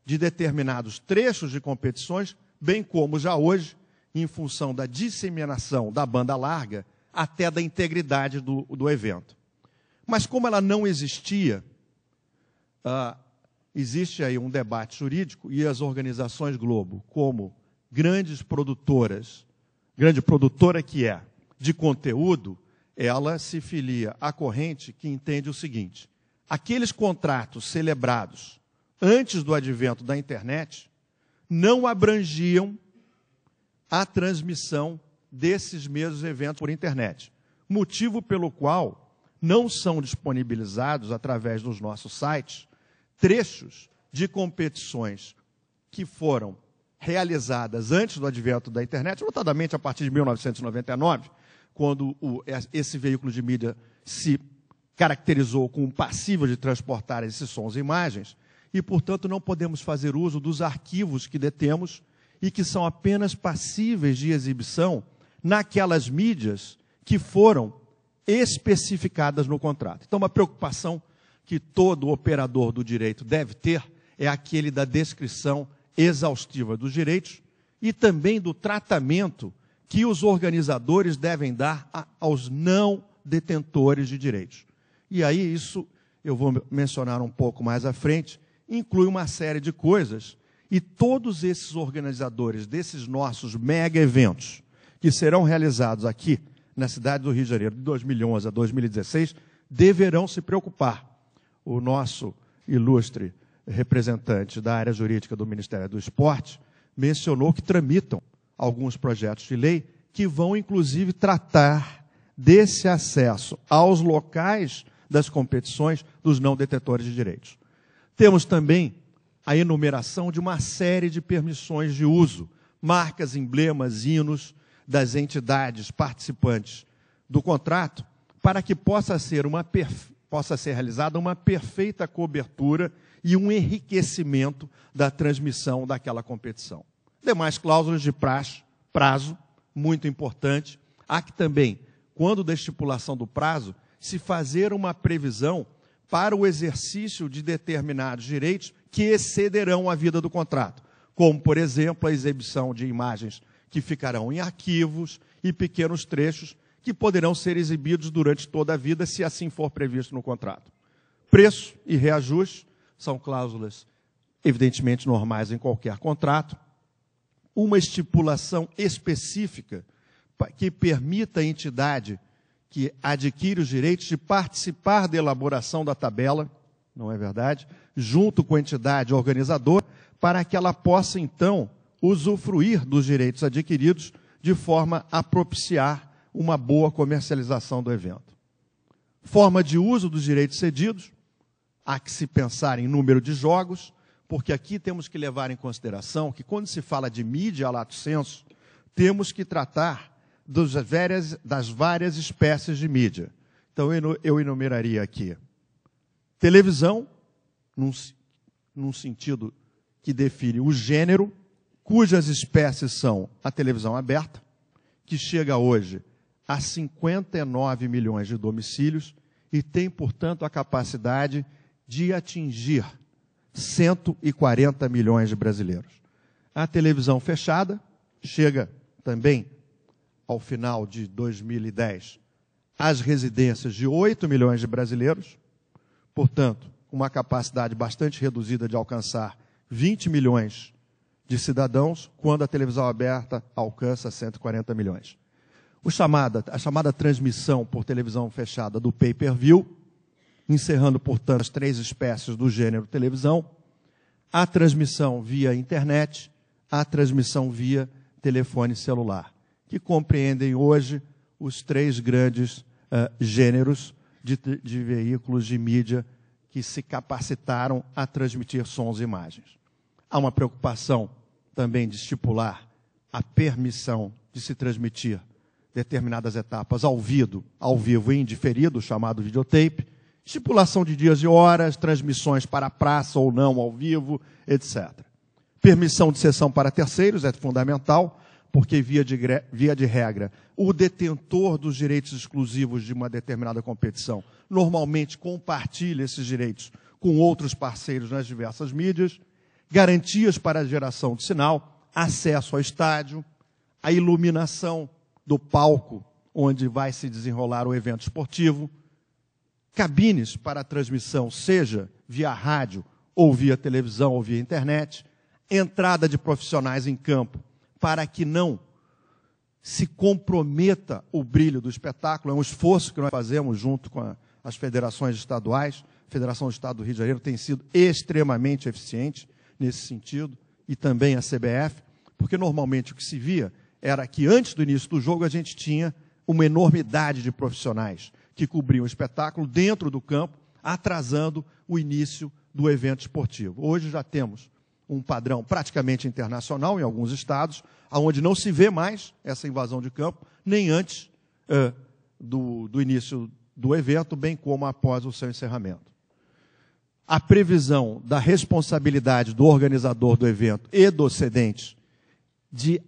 de determinados trechos de competições, bem como já hoje, em função da disseminação da banda larga, até da integridade do evento. Mas como ela não existia, existe aí um debate jurídico e as organizações Globo, como grande produtora que é de conteúdo, ela se filia à corrente que entende o seguinte: aqueles contratos celebrados antes do advento da internet não abrangiam a transmissão desses mesmos eventos por internet, motivo pelo qual não são disponibilizados através dos nossos sites trechos de competições que foram realizadas antes do advento da internet, notadamente a partir de 1999, quando esse veículo de mídia se caracterizou como passível de transportar esses sons e imagens, e, portanto, não podemos fazer uso dos arquivos que detemos e que são apenas passíveis de exibição naquelas mídias que foram especificadas no contrato. Então, uma preocupação que todo operador do direito deve ter é aquele da descrição exaustiva dos direitos e também do tratamento que os organizadores devem dar aos não detentores de direitos. E aí isso, eu vou mencionar um pouco mais à frente, inclui uma série de coisas, e todos esses organizadores desses nossos mega eventos, que serão realizados aqui na cidade do Rio de Janeiro, de 2011 a 2016, deverão se preocupar. O nosso ilustre representante da área jurídica do Ministério do Esporte mencionou que tramitam alguns projetos de lei que vão, inclusive, tratar desse acesso aos locais das competições dos não detetores de direitos. Temos também a enumeração de uma série de permissões de uso, marcas, emblemas, hinos das entidades participantes do contrato, para que possa ser realizada uma perfeita cobertura e um enriquecimento da transmissão daquela competição. Demais cláusulas de prazo, muito importante. Há que também, quando da estipulação do prazo, se fazer uma previsão para o exercício de determinados direitos que excederão a vida do contrato, como, por exemplo, a exibição de imagens que ficarão em arquivos e pequenos trechos que poderão ser exibidos durante toda a vida, se assim for previsto no contrato. Preço e reajuste são cláusulas, evidentemente, normais em qualquer contrato. Uma estipulação específica que permita à entidade que adquire os direitos de participar da elaboração da tabela, não é verdade? Junto com a entidade organizadora, para que ela possa, então, usufruir dos direitos adquiridos de forma a propiciar uma boa comercialização do evento. Forma de uso dos direitos cedidos, há que se pensar em número de jogos, porque aqui temos que levar em consideração que, quando se fala de mídia lato sensu, temos que tratar das várias espécies de mídia. Então, eu enumeraria aqui televisão, num sentido que define o gênero, cujas espécies são a televisão aberta, que chega hoje a 59 milhões de domicílios e tem, portanto, a capacidade de atingir 140 milhões de brasileiros. A televisão fechada chega também, ao final de 2010, às residências de 8 milhões de brasileiros, portanto, uma capacidade bastante reduzida de alcançar 20 milhões de cidadãos, quando a televisão aberta alcança 140 milhões. A chamada transmissão por televisão fechada do pay-per-view, encerrando, portanto, as 3 espécies do gênero televisão, a transmissão via internet, a transmissão via telefone celular, que compreendem hoje os 3 grandes gêneros de veículos de mídia que se capacitaram a transmitir sons e imagens. Há uma preocupação também de estipular a permissão de se transmitir determinadas etapas ao vivo e indiferido, chamado videotape, estipulação de dias e horas, transmissões para a praça ou não ao vivo, etc. Permissão de sessão para terceiros é fundamental, porque, via de regra, o detentor dos direitos exclusivos de uma determinada competição normalmente compartilha esses direitos com outros parceiros nas diversas mídias, garantias para a geração de sinal, acesso ao estádio, a iluminação do palco onde vai se desenrolar o evento esportivo, cabines para a transmissão, seja via rádio, ou via televisão, ou via internet, entrada de profissionais em campo, para que não se comprometa o brilho do espetáculo. É um esforço que nós fazemos junto com as federações estaduais. A Federação do Estado do Rio de Janeiro tem sido extremamente eficiente nesse sentido, e também a CBF, porque normalmente o que se via era que antes do início do jogo a gente tinha uma enormidade de profissionais que cobriam o espetáculo dentro do campo, atrasando o início do evento esportivo. Hoje já temos um padrão praticamente internacional em alguns estados, onde não se vê mais essa invasão de campo, nem antes do início do evento, bem como após o seu encerramento. A previsão da responsabilidade do organizador do evento e dos cedentes de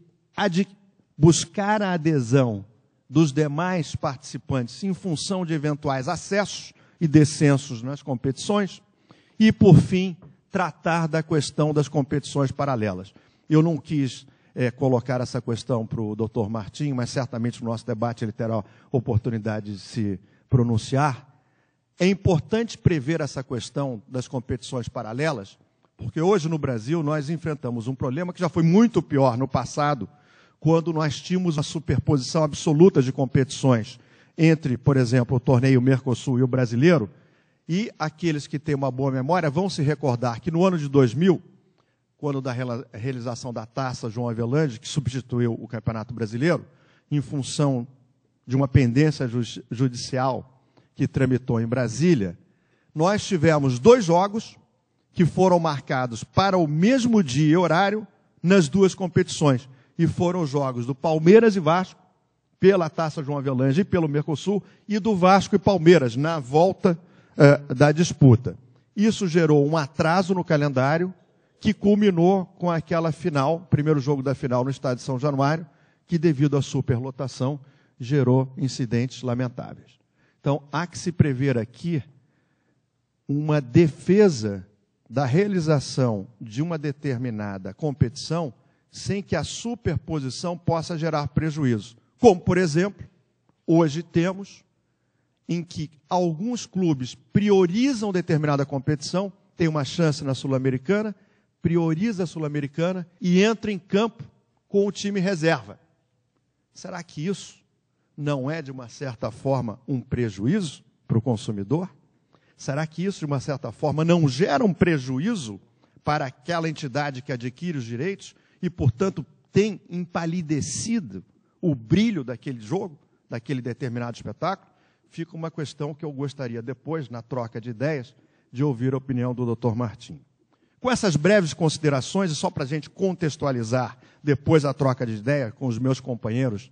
buscar a adesão dos demais participantes em função de eventuais acessos e descensos nas competições e, por fim, tratar da questão das competições paralelas. Eu não quis colocar essa questão para o Dr. Martim, mas certamente no nosso debate ele terá oportunidade de se pronunciar. É importante prever essa questão das competições paralelas, porque hoje no Brasil nós enfrentamos um problema que já foi muito pior no passado, quando nós tínhamos uma superposição absoluta de competições entre, por exemplo, o torneio Mercosul e o brasileiro, e aqueles que têm uma boa memória vão se recordar que no ano de 2000, quando da realização da Taça João Avelange, que substituiu o Campeonato Brasileiro, em função de uma pendência judicial que tramitou em Brasília, nós tivemos 2 jogos que foram marcados para o mesmo dia e horário nas 2 competições. E foram os jogos do Palmeiras e Vasco, pela Taça João Avelange e pelo Mercosul, e do Vasco e Palmeiras, na volta da disputa. Isso gerou um atraso no calendário, que culminou com aquela final, primeiro jogo da final no estádio de São Januário, que devido à superlotação, gerou incidentes lamentáveis. Então, há que se prever aqui uma defesa da realização de uma determinada competição sem que a superposição possa gerar prejuízo. Como, por exemplo, hoje temos em que alguns clubes priorizam determinada competição, tem uma chance na Sul-Americana, prioriza a Sul-Americana e entra em campo com o time reserva. Será que isso não é, de uma certa forma, um prejuízo para o consumidor? Será que isso, de uma certa forma, não gera um prejuízo para aquela entidade que adquire os direitos e, portanto, tem empalidecido o brilho daquele jogo, daquele determinado espetáculo? Fica uma questão que eu gostaria depois, na troca de ideias, de ouvir a opinião do Dr. Martim. Com essas breves considerações, e só para a gente contextualizar depois a troca de ideias com os meus companheiros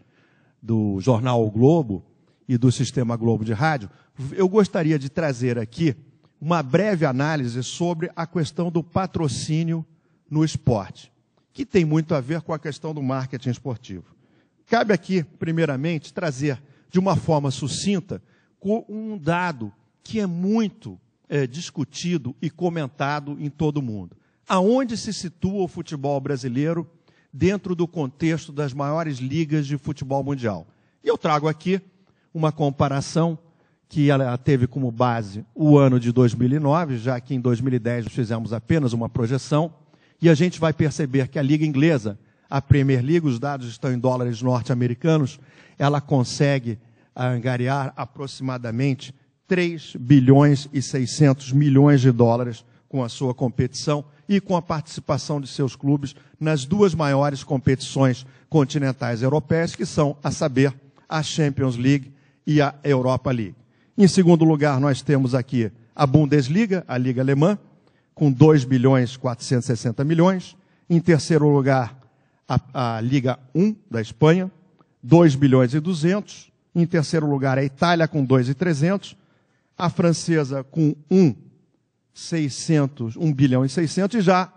do Jornal O Globo e do Sistema Globo de Rádio, eu gostaria de trazer aqui uma breve análise sobre a questão do patrocínio no esporte, que tem muito a ver com a questão do marketing esportivo. Cabe aqui, primeiramente, trazer de uma forma sucinta um dado que é muito discutido e comentado em todo o mundo. aonde se situa o futebol brasileiro dentro do contexto das maiores ligas de futebol mundial. E eu trago aqui uma comparação que ela teve como base o ano de 2009, já que em 2010 fizemos apenas uma projeção, e a gente vai perceber que a Liga Inglesa, a Premier League, os dados estão em dólares norte-americanos, ela consegue angariar aproximadamente 3 bilhões e 600 milhões de dólares com a sua competição e com a participação de seus clubes nas duas maiores competições continentais europeias, que são, a saber, a Champions League e a Europa League. Em segundo lugar, nós temos aqui a Bundesliga, a Liga Alemã, com 2 bilhões e 460 milhões. Em terceiro lugar, a Liga 1 da Espanha, 2 bilhões e 200. Em terceiro lugar, a Itália, com 2 e 300. A francesa, com 1 bilhão e 600. E já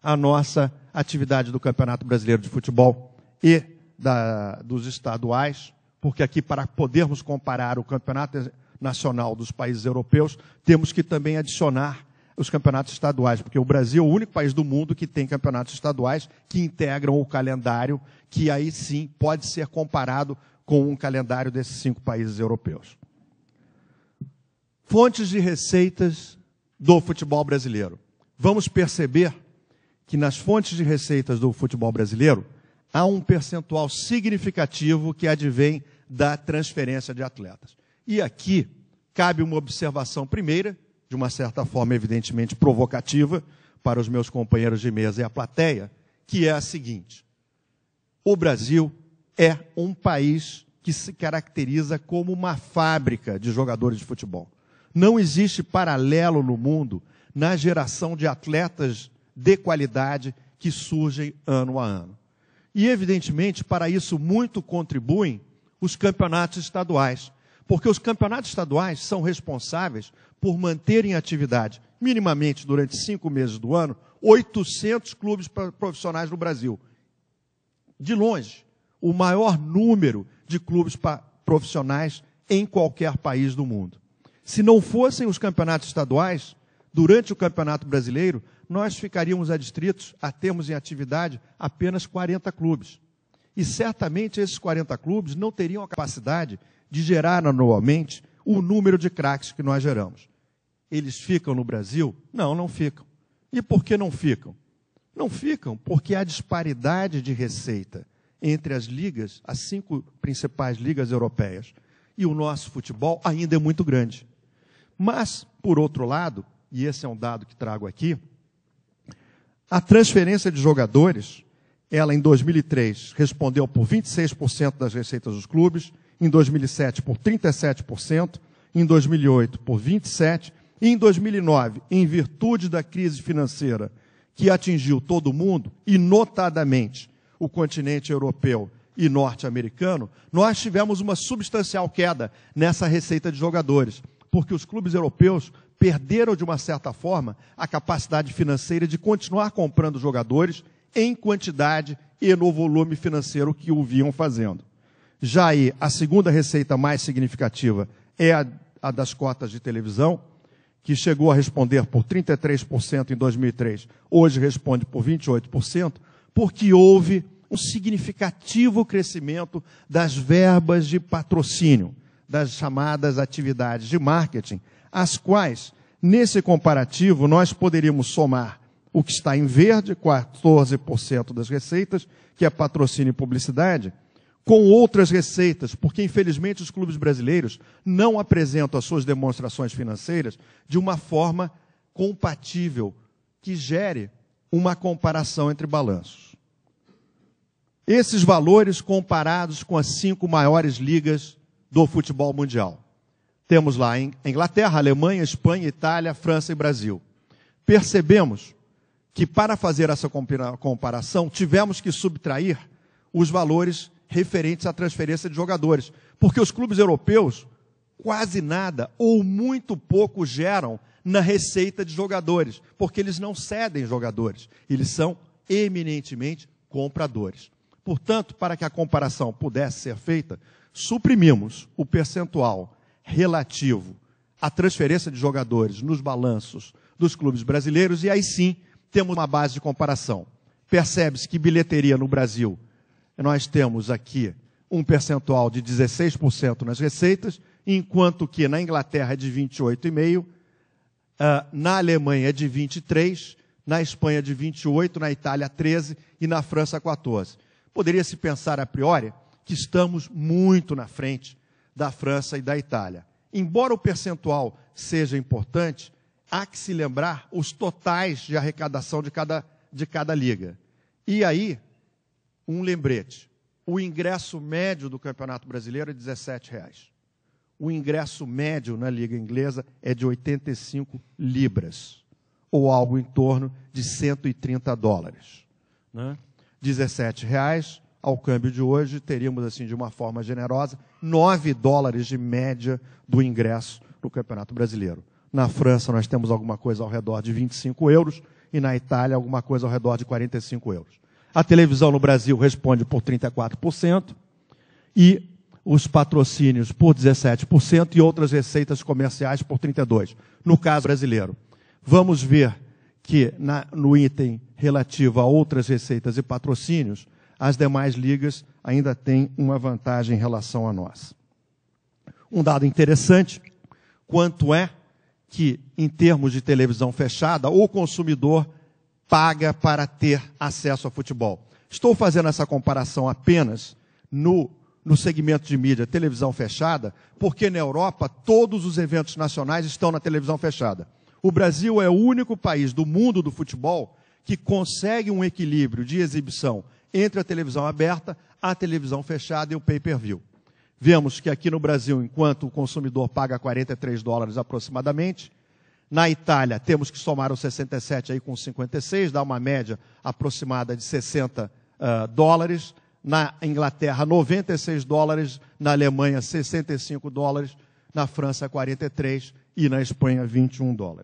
a nossa atividade do Campeonato Brasileiro de Futebol e dos estaduais, porque aqui, para podermos comparar o Campeonato Nacional dos países europeus, temos que também adicionar os campeonatos estaduais, porque o Brasil é o único país do mundo que tem campeonatos estaduais que integram o calendário, que aí sim pode ser comparado com um calendário desses 5 países europeus. Fontes de receitas do futebol brasileiro. Vamos perceber que nas fontes de receitas do futebol brasileiro há um percentual significativo que advém da transferência de atletas. E aqui cabe uma observação primeira, de uma certa forma evidentemente provocativa, para os meus companheiros de mesa e a plateia, que é a seguinte: o Brasil é um país que se caracteriza como uma fábrica de jogadores de futebol. Não existe paralelo no mundo na geração de atletas de qualidade que surgem ano a ano. E, evidentemente, para isso muito contribuem os campeonatos estaduais, porque os campeonatos estaduais são responsáveis por manter em atividade, minimamente durante 5 meses do ano, 800 clubes profissionais no Brasil. De longe, o maior número de clubes profissionais em qualquer país do mundo. Se não fossem os campeonatos estaduais, durante o Campeonato Brasileiro, nós ficaríamos adstritos a termos em atividade apenas 40 clubes. E certamente esses 40 clubes não teriam a capacidade de gerar anualmente o número de craques que nós geramos. Eles ficam no Brasil? Não, não ficam. E por que não ficam? Não ficam porque a disparidade de receita entre as ligas, as 5 principais ligas europeias, e o nosso futebol ainda é muito grande. Mas, por outro lado, e esse é um dado que trago aqui, a transferência de jogadores, ela em 2003 respondeu por 26% das receitas dos clubes, em 2007 por 37%, em 2008 por 27%, e em 2009, em virtude da crise financeira que atingiu todo o mundo, e notadamente o continente europeu e norte-americano, nós tivemos uma substancial queda nessa receita de jogadores, porque os clubes europeus perderam, de uma certa forma, a capacidade financeira de continuar comprando jogadores em quantidade e no volume financeiro que o vinham fazendo. Já aí, a segunda receita mais significativa é a das cotas de televisão, que chegou a responder por 33% em 2003, hoje responde por 28%, porque houve um significativo crescimento das verbas de patrocínio, das chamadas atividades de marketing, as quais, nesse comparativo, nós poderíamos somar o que está em verde, 14% das receitas, que é patrocínio e publicidade, com outras receitas, porque infelizmente os clubes brasileiros não apresentam as suas demonstrações financeiras de uma forma compatível, que gere uma comparação entre balanços. Esses valores comparados com as 5 maiores ligas do futebol mundial. Temos lá em Inglaterra, Alemanha, Espanha, Itália, França e Brasil. Percebemos que para fazer essa comparação tivemos que subtrair os valores referentes à transferência de jogadores, porque os clubes europeus quase nada ou muito pouco geram na receita de jogadores, porque eles não cedem jogadores, eles são eminentemente compradores. Portanto, para que a comparação pudesse ser feita, suprimimos o percentual relativo à transferência de jogadores nos balanços dos clubes brasileiros e aí sim temos uma base de comparação. Percebe-se que bilheteria no Brasil, nós temos aqui um percentual de 16% nas receitas, enquanto que na Inglaterra é de 28,5%, na Alemanha é de 23%, na Espanha de 28%, na Itália 13% e na França 14%. Poderia-se pensar a priori que estamos muito na frente da França e da Itália. Embora o percentual seja importante, há que se lembrar os totais de arrecadação de cada liga. E aí, um lembrete. O ingresso médio do Campeonato Brasileiro é R$ 17,00. O ingresso médio na Liga Inglesa é de 85 libras, ou algo em torno de $130. Né? R$ 17,00, ao câmbio de hoje, teríamos, assim, de uma forma generosa, $9 de média do ingresso no Campeonato Brasileiro. Na França, nós temos alguma coisa ao redor de 25 euros, e na Itália, alguma coisa ao redor de 45 euros. A televisão no Brasil responde por 34%, e os patrocínios por 17%, e outras receitas comerciais por 32%. No caso brasileiro, vamos ver que no item relativo a outras receitas e patrocínios, as demais ligas ainda têm uma vantagem em relação a nós. Um dado interessante, quanto é que, em termos de televisão fechada, o consumidor paga para ter acesso ao futebol. Estou fazendo essa comparação apenas no segmento de mídia televisão fechada, porque na Europa todos os eventos nacionais estão na televisão fechada. O Brasil é o único país do mundo do futebol que consegue um equilíbrio de exibição entre a televisão aberta, a televisão fechada e o pay-per-view. Vemos que aqui no Brasil, enquanto o consumidor paga $43 aproximadamente, na Itália temos que somar os 67 aí com 56, dá uma média aproximada de $60. Na Inglaterra, $96, na Alemanha, $65, na França, 43 e na Espanha, $21.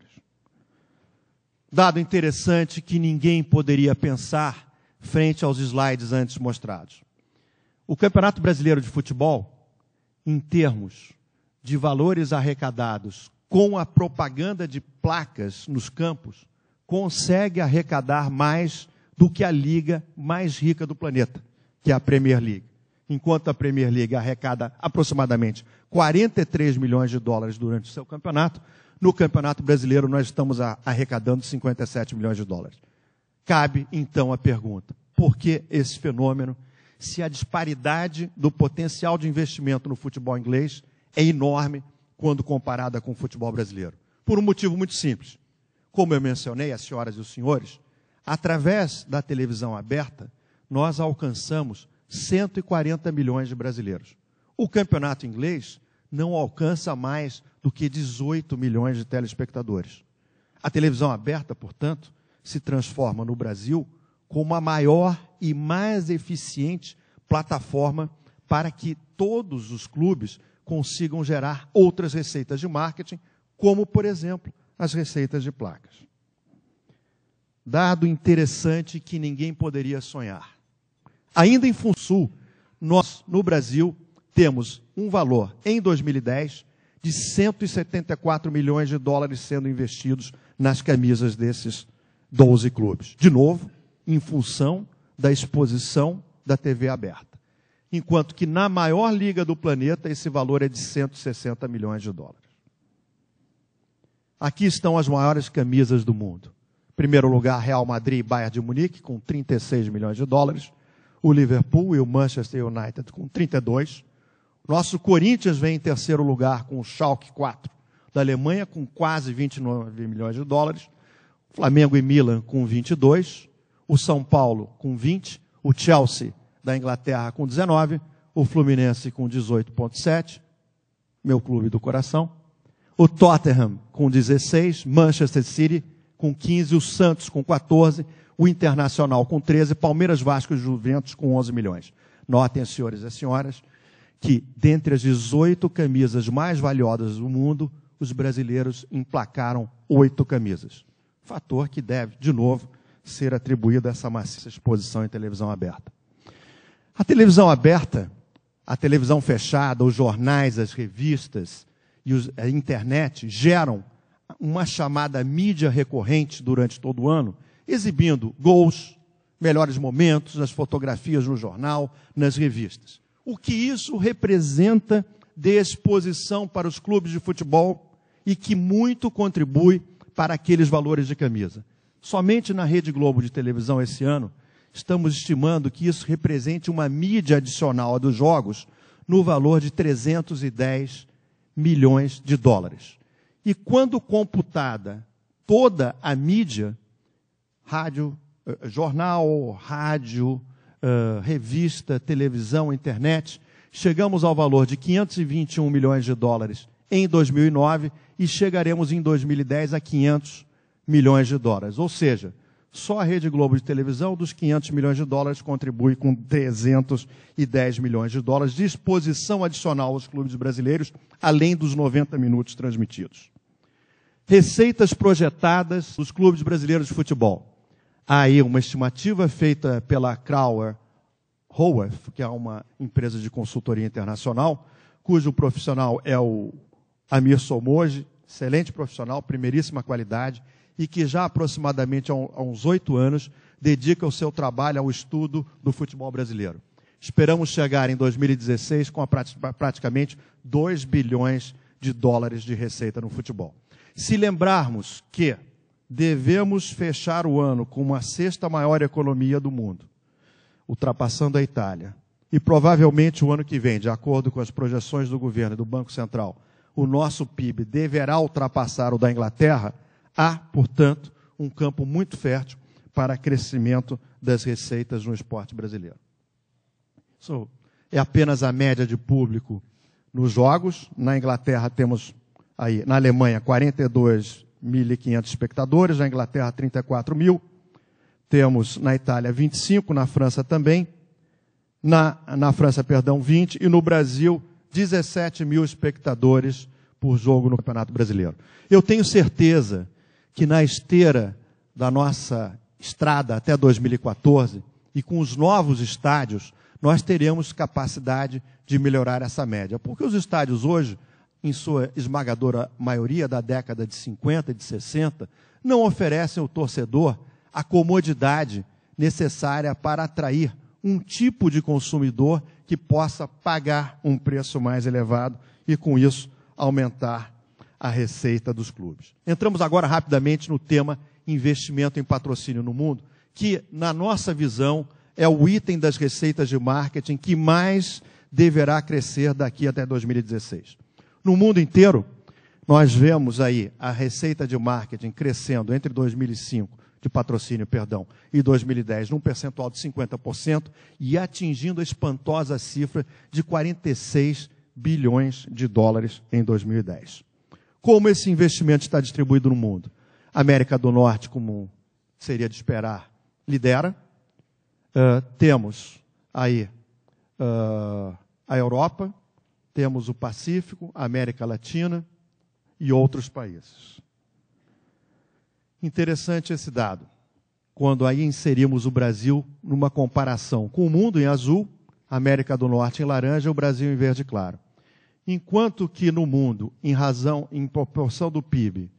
Dado interessante que ninguém poderia pensar frente aos slides antes mostrados. O Campeonato Brasileiro de Futebol, em termos de valores arrecadados com a propaganda de placas nos campos, consegue arrecadar mais do que a liga mais rica do planeta, que é a Premier League. Enquanto a Premier League arrecada aproximadamente $43 milhões durante o seu campeonato, no Campeonato Brasileiro nós estamos arrecadando $57 milhões. Cabe, então, a pergunta, por que esse fenômeno, se a disparidade do potencial de investimento no futebol inglês é enorme quando comparada com o futebol brasileiro? Por um motivo muito simples. Como eu mencionei, as senhoras e os senhores, através da televisão aberta, nós alcançamos 140 milhões de brasileiros. O campeonato inglês não alcança mais do que 18 milhões de telespectadores. A televisão aberta, portanto, se transforma no Brasil como a maior e mais eficiente plataforma para que todos os clubes consigam gerar outras receitas de marketing, como, por exemplo, as receitas de placas. Dado interessante que ninguém poderia sonhar. Ainda em FUNSUL, nós, no Brasil, temos um valor, em 2010, de $174 milhões sendo investidos nas camisas desses 12 clubes. De novo, em função da exposição da TV aberta. Enquanto que na maior liga do planeta, esse valor é de $160 milhões. Aqui estão as maiores camisas do mundo. Em primeiro lugar, Real Madrid e Bayern de Munique, com $36 milhões. O Liverpool e o Manchester United, com 32. Nosso Corinthians vem em terceiro lugar com o Schalke 4 da Alemanha, com quase $29 milhões. Flamengo e Milan com 22. O São Paulo com 20. O Chelsea da Inglaterra com 19. O Fluminense com 18,7. Meu clube do coração. O Tottenham com 16. Manchester City com 15. O Santos com 14. O Internacional com 13. Palmeiras, Vasco e Juventus com 11 milhões. Notem, senhores e senhoras, que dentre as 18 camisas mais valiosas do mundo, os brasileiros emplacaram 8 camisas. Fator que deve, de novo, ser atribuído a essa maciça exposição em televisão aberta. A televisão aberta, a televisão fechada, os jornais, as revistas e a internet geram uma chamada mídia recorrente durante todo o ano, exibindo gols, melhores momentos, as fotografias no jornal, nas revistas. O que isso representa de exposição para os clubes de futebol e que muito contribui para aqueles valores de camisa. Somente na Rede Globo de televisão esse ano, estamos estimando que isso represente uma mídia adicional dos jogos no valor de 310 milhões de dólares. E quando computada toda a mídia, rádio, jornal, rádio, revista, televisão, internet, chegamos ao valor de 521 milhões de dólares em 2009 e chegaremos em 2010 a 500 milhões de dólares. Ou seja, só a Rede Globo de televisão, dos 500 milhões de dólares, contribui com 310 milhões de dólares de exposição adicional aos clubes brasileiros, além dos 90 minutos transmitidos. Receitas projetadas dos clubes brasileiros de futebol. Há aí uma estimativa feita pela Crowell Howarth, que é uma empresa de consultoria internacional, cujo profissional é o Amir Solmoji, excelente profissional, primeiríssima qualidade, e que já aproximadamente há uns 8 anos dedica o seu trabalho ao estudo do futebol brasileiro. Esperamos chegar em 2016 com praticamente 2 bilhões de dólares de receita no futebol. Se lembrarmos que devemos fechar o ano com a 6ª maior economia do mundo, ultrapassando a Itália, e provavelmente o ano que vem, de acordo com as projeções do governo e do Banco Central, o nosso PIB deverá ultrapassar o da Inglaterra, há, portanto, um campo muito fértil para crescimento das receitas no esporte brasileiro. Isso é apenas a média de público nos jogos. Na Inglaterra temos aí, na Alemanha, 42.500 espectadores, na Inglaterra 34 mil, temos na Itália 25, na França também, na França, 20, e no Brasil 17 mil espectadores por jogo no Campeonato Brasileiro. Eu tenho certeza que na esteira da nossa estrada até 2014 e com os novos estádios, nós teremos capacidade de melhorar essa média. Porque os estádios hoje, em sua esmagadora maioria da década de 50 e de 60, não oferecem ao torcedor a comodidade necessária para atrair um tipo de consumidor que possa pagar um preço mais elevado e, com isso, aumentar a receita dos clubes. Entramos agora rapidamente no tema investimento em patrocínio no mundo, que, na nossa visão, é o item das receitas de marketing que mais deverá crescer daqui até 2016. No mundo inteiro, nós vemos aí a receita de marketing crescendo entre 2005, de patrocínio, perdão, e 2010, num percentual de 50%, e atingindo a espantosa cifra de 46 bilhões de dólares em 2010. Como esse investimento está distribuído no mundo? América do Norte, como seria de esperar, lidera. Temos aí a Europa, temos o Pacífico, a América Latina e outros países. Interessante esse dado, quando aí inserimos o Brasil numa comparação com o mundo em azul, a América do Norte em laranja e o Brasil em verde claro. Enquanto que no mundo, em proporção do PIB,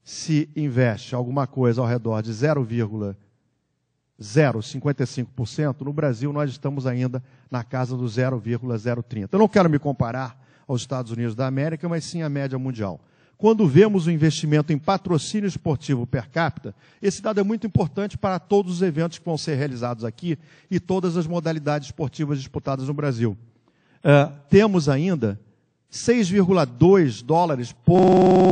se investe alguma coisa ao redor de 0,055%, no Brasil nós estamos ainda na casa do 0,030%. Eu não quero me comparar aos Estados Unidos da América, mas sim à média mundial. Quando vemos o investimento em patrocínio esportivo per capita, esse dado é muito importante para todos os eventos que vão ser realizados aqui e todas as modalidades esportivas disputadas no Brasil. Temos ainda 6,2 dólares por